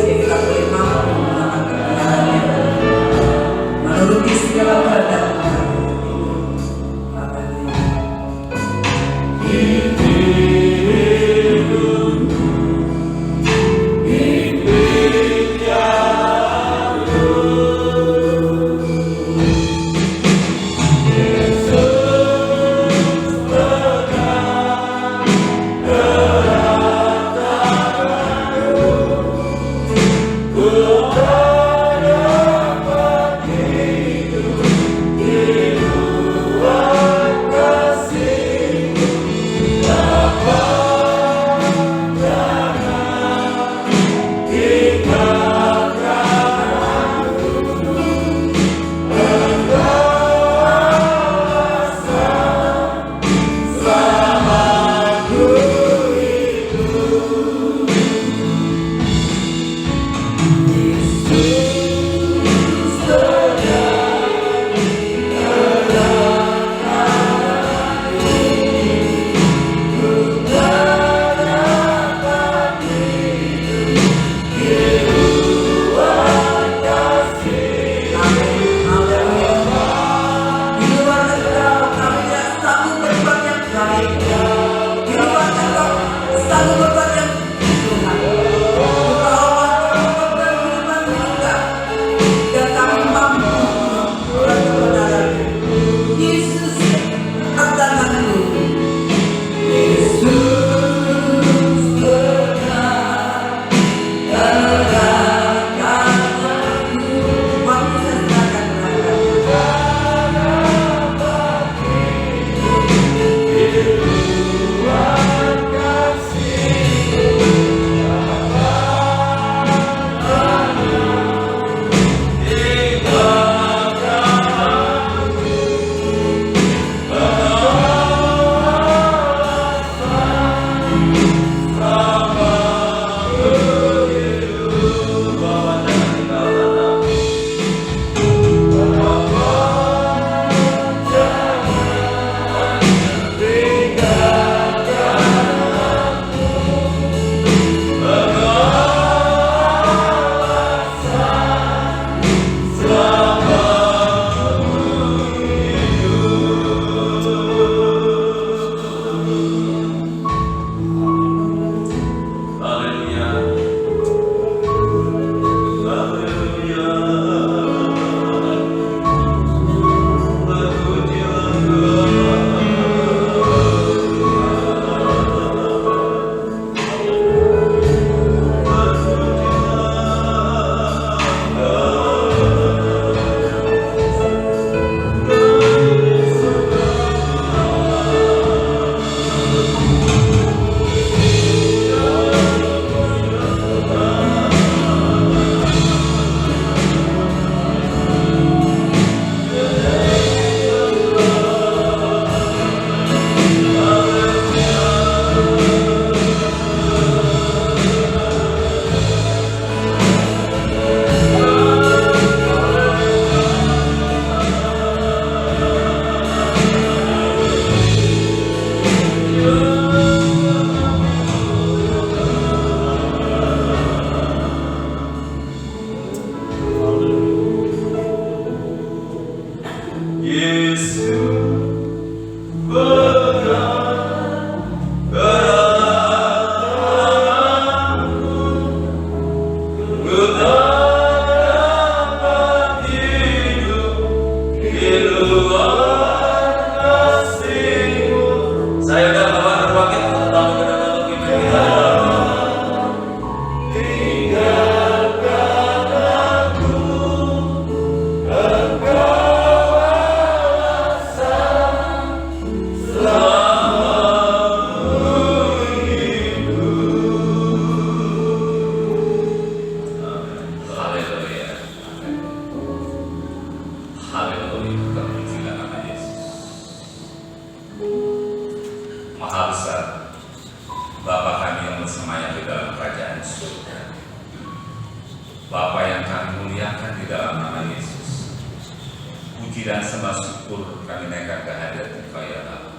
puji dan sembah syukur kami naikkan ke hadirat Engkau ya Bapa.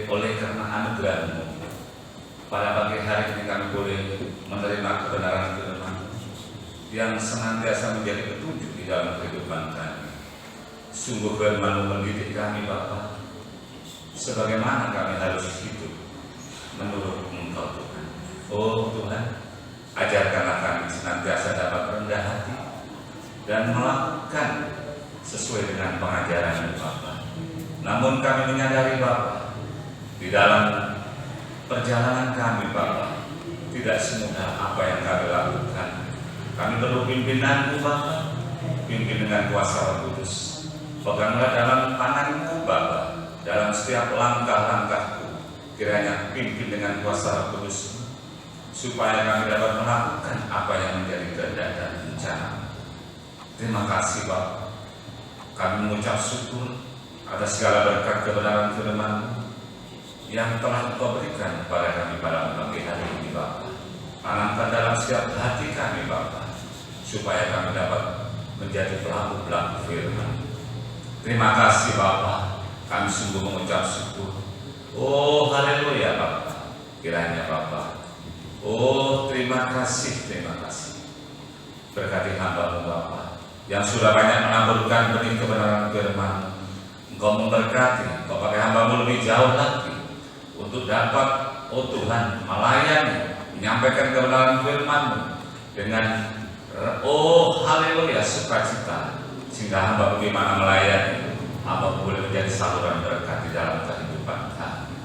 Oleh karena anugerah-Mu, pada pagi hari ini kami boleh menerima kebenaran firman yang senantiasa menjadi petunjuk di dalam kehidupan kami. Sungguh firman-Mu mendidik kami Bapa, sebagaimana kami harus hidup menurut Engkau Tuhan. Oh Tuhan, ajarkanlah kami senantiasa dapat rendah hati dan melakukan sesuai dengan pengajaran Bapa. Namun kami menyadari Bapa, di dalam perjalanan kami Bapa, tidak semudah apa yang kami lakukan. Kami perlu pimpinan-Mu Bapa, pimpin dengan kuasa Roh Kudus. Peganglah dalam tangan-Mu Bapa, dalam setiap langkah-langkahku, kiranya pimpin dengan kuasa Roh Kudus, supaya kami dapat melakukan apa yang menjadi kehendak dan rencana. Terima kasih Bapa. Kami mengucap syukur atas segala berkat kebenaran firman yang telah Engkau berikan kepada kami pada pagi hari ini Bapa. Tanamkan dalam setiap hati kami Bapa, supaya kami dapat menjadi pelaku-pelaku firman. Terima kasih Bapa. Kami sungguh mengucap syukur. Oh haleluya Bapa. Kiranya Bapa, oh terima kasih. Berkati hamba-Mu Bapa yang sudah banyak menaburkan benih kebenaran firman. Engkau memberkati, Engkau pakai hamba-Mu lebih jauh lagi untuk dapat, oh Tuhan, melayani, menyampaikan kebenaran firman-Mu dengan, oh haleluya, sukacita, sehingga hamba bagaimana melayani, hamba boleh menjadi saluran berkat di dalam kehidupan kami.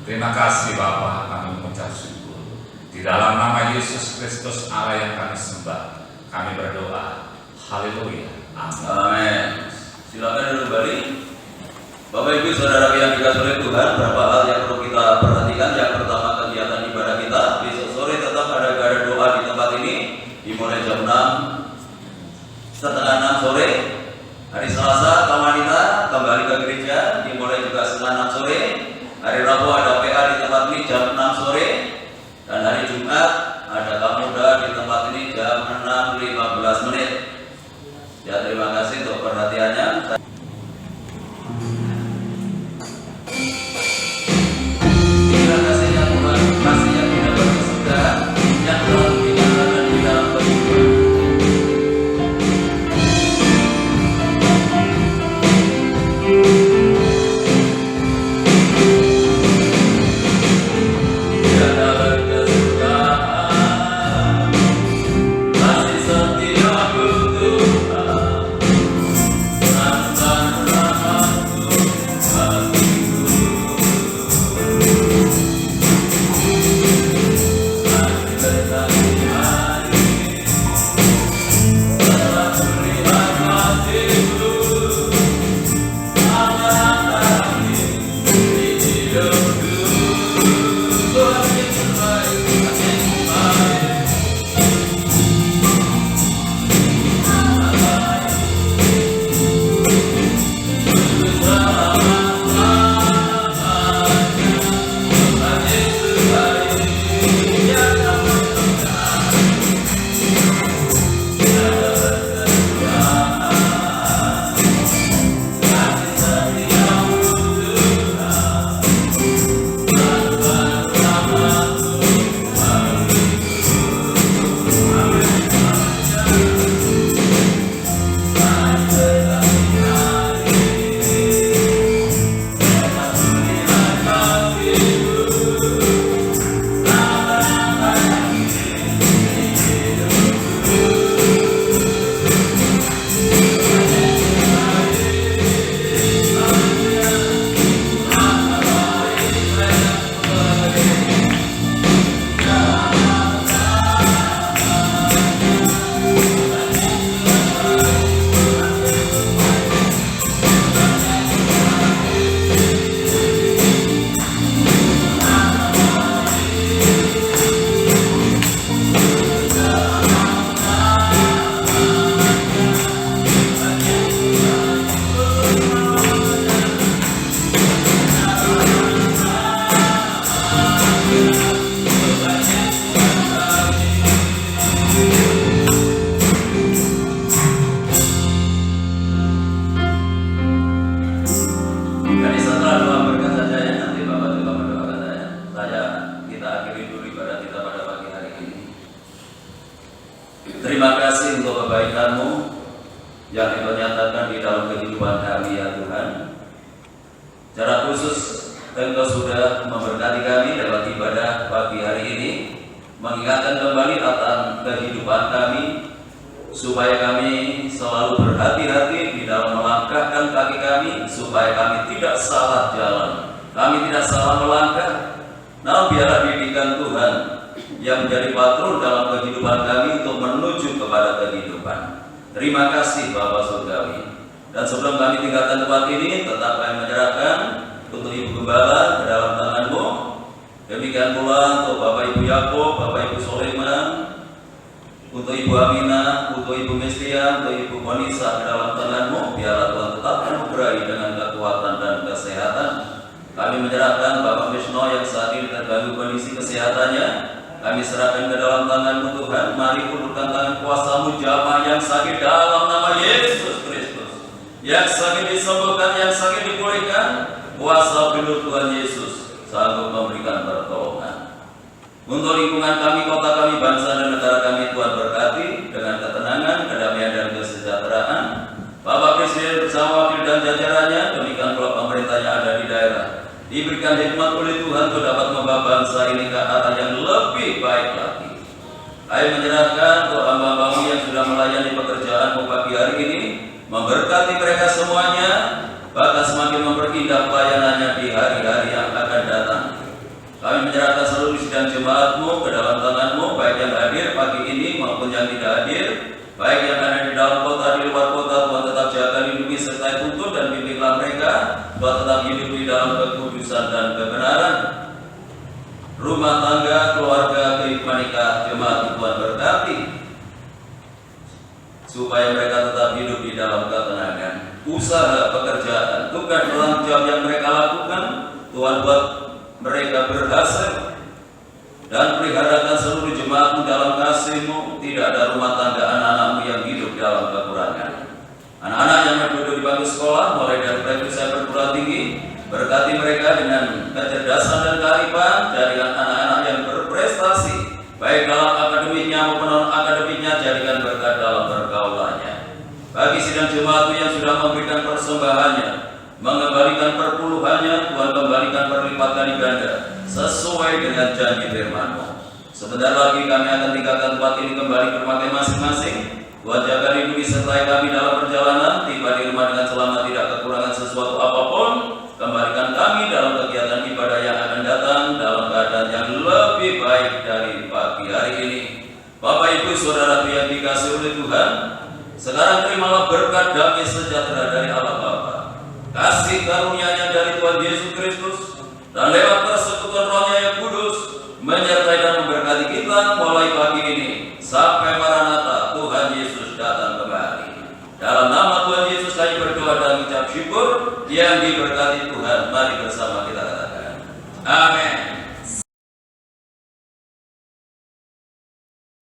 Terima kasih Bapa, kami mengucap syukur. Di dalam nama Yesus Kristus Allah yang kami sembah, kami berdoa. Haleluya. Amin. Amin. Silakan duduk kembali. Bapak Ibu Saudara yang dikasihi oleh Tuhan, beberapa hal yang perlu kita perhatikan. Yang pertama, kegiatan ibadah kita besok sore tetap ada doa di tempat ini, dimulai jam 6:30 sore. Hari Selasa kaum wanita kembali ke gereja, dimulai juga setengah 6 sore. Hari Rabu ada PA di tempat ini jam 6 sore, dan hari Jumat ada kaum muda di tempat ini jam 6:15. Ya, terima kasih untuk perhatiannya. Terima kasih yang Tuhan, kasih yang tidak berkesudahan, yang telah dinyatakan di dalam kehidupan. Tiada berkesudahan, kasih setiamu Tuhan. Terima kasih untuk kebaikan-Mu yang Engkau nyatakan di dalam kehidupan kami ya Tuhan. Secara khusus Engkau sudah memberkati kami dalam ibadah pagi hari ini, mengingatkan kembali akan kehidupan kami, supaya kami selalu berhati-hati di dalam melangkahkan kaki kami, supaya kami tidak salah jalan, kami tidak salah melangkah. Namun biarlah didikan Tuhan yang menjadi patron dalam kehidupan kami untuk menuju kepada kehidupan. Terima kasih Bapa Surgawi. Dan sebelum kami tinggalkan tempat ini, tetap kami menyerahkan untuk Ibu Gembala ke dalam tangan-Mu. Demikian pula untuk Bapak Ibu Yakob, Bapak Ibu Soleman, untuk Ibu Aminah, untuk Ibu Mestia, untuk Ibu Monisa ke dalam tangan-Mu. Biarlah Tuhan tetap anugerai dengan kekuatan dan kesehatan. Kami menyerahkan Bapak Wisno yang saat ini terganggu kondisi kesehatannya. Kami serahkan ke dalam tangan-Mu Tuhan. Mari ulurkan tangan kuasa-Mu, jamaah yang sakit dalam nama Yesus Kristus, yang sakit disembuhkan, yang sakit dipulihkan. Kuasa penuh Tuhan Yesus sanggup memberikan pertolongan. Untuk lingkungan kami, kota kami, bangsa dan negara kami, Tuhan berkati dengan ketenangan, kedamaian dan kesejahteraan. Bapak Presiden bersama wakil dan jajarannya, demikian pula pemerintah yang ada di daerah, diberikan hikmat oleh Tuhan untuk dapat membawa bangsa ini ke arah yang lebih baik lagi. Kami menyerahkan untuk hamba-hamba-Mu yang sudah melayani pekerjaan pagi hari ini, memberkati mereka semuanya, bahkan semakin memperindah pelayanannya di hari-hari yang akan datang. Kami menyerahkan seluruh sidang jemaat-Mu ke dalam tangan-Mu, baik yang hadir pagi ini maupun yang tidak hadir, baik yang ada di dalam kota, di luar kota. Tuhan tetap jaga, lindungi, serta tuntun dan bimbinglah mereka. Tuhan tetap hidup di dalam kekudusan dan kebenaran. Rumah tangga, keluarga, kehidupan nikah jemaat Tuhan berkati, supaya mereka tetap hidup di dalam ketenangan. Usaha, pekerjaan, tugas tanggung jawab yang mereka lakukan, Tuhan buat mereka berhasil. Dan peliharakan seluruh jemaat-Mu dalam kasih-Mu. Tidak ada rumah tangga anak-anak-Mu yang hidup dalam kekurangan. Anak-anak yang duduk di bangku sekolah, mulai dari usia perguruan tinggi, berkati mereka dengan kecerdasan dan kearifan, jadikan anak-anak yang berprestasi, baik dalam akademiknya maupun non-akademiknya, jadikan berkat dalam pergaulannya. Bagi sidang jemaat yang sudah memberikan persembahannya, mengembalikan perpuluhannya, Tuhan kembalikan berlipat kali ganda, sesuai dengan janji firman-Mu. Sebentar lagi kami akan tinggalkan tempat ini kembali ke rumah masing-masing. Tuhan jaga, lindungi, sertai kami dalam perjalanan, tiba di rumah dengan selamat, tidak kekurangan sesuatu apapun. Kembalikan kami dalam kegiatan ibadah yang akan datang dalam keadaan yang lebih baik dari pagi hari ini. Bapak Ibu Saudara yang dikasihi oleh Tuhan, sekarang terimalah berkat damai sejahtera dari Allah Bapa, kasih karunia-Nya dari Tuhan Yesus Kristus, dan lewat persekutuan Roh-Nya yang kudus, menyertai dan memberkati kita mulai pagi ini sampai Maranatha Tuhan Yesus datang kembali. Dalam nama Tuhan Yesus kami berdoa dan mengucap syukur. Yang diberkati Tuhan, mari bersama.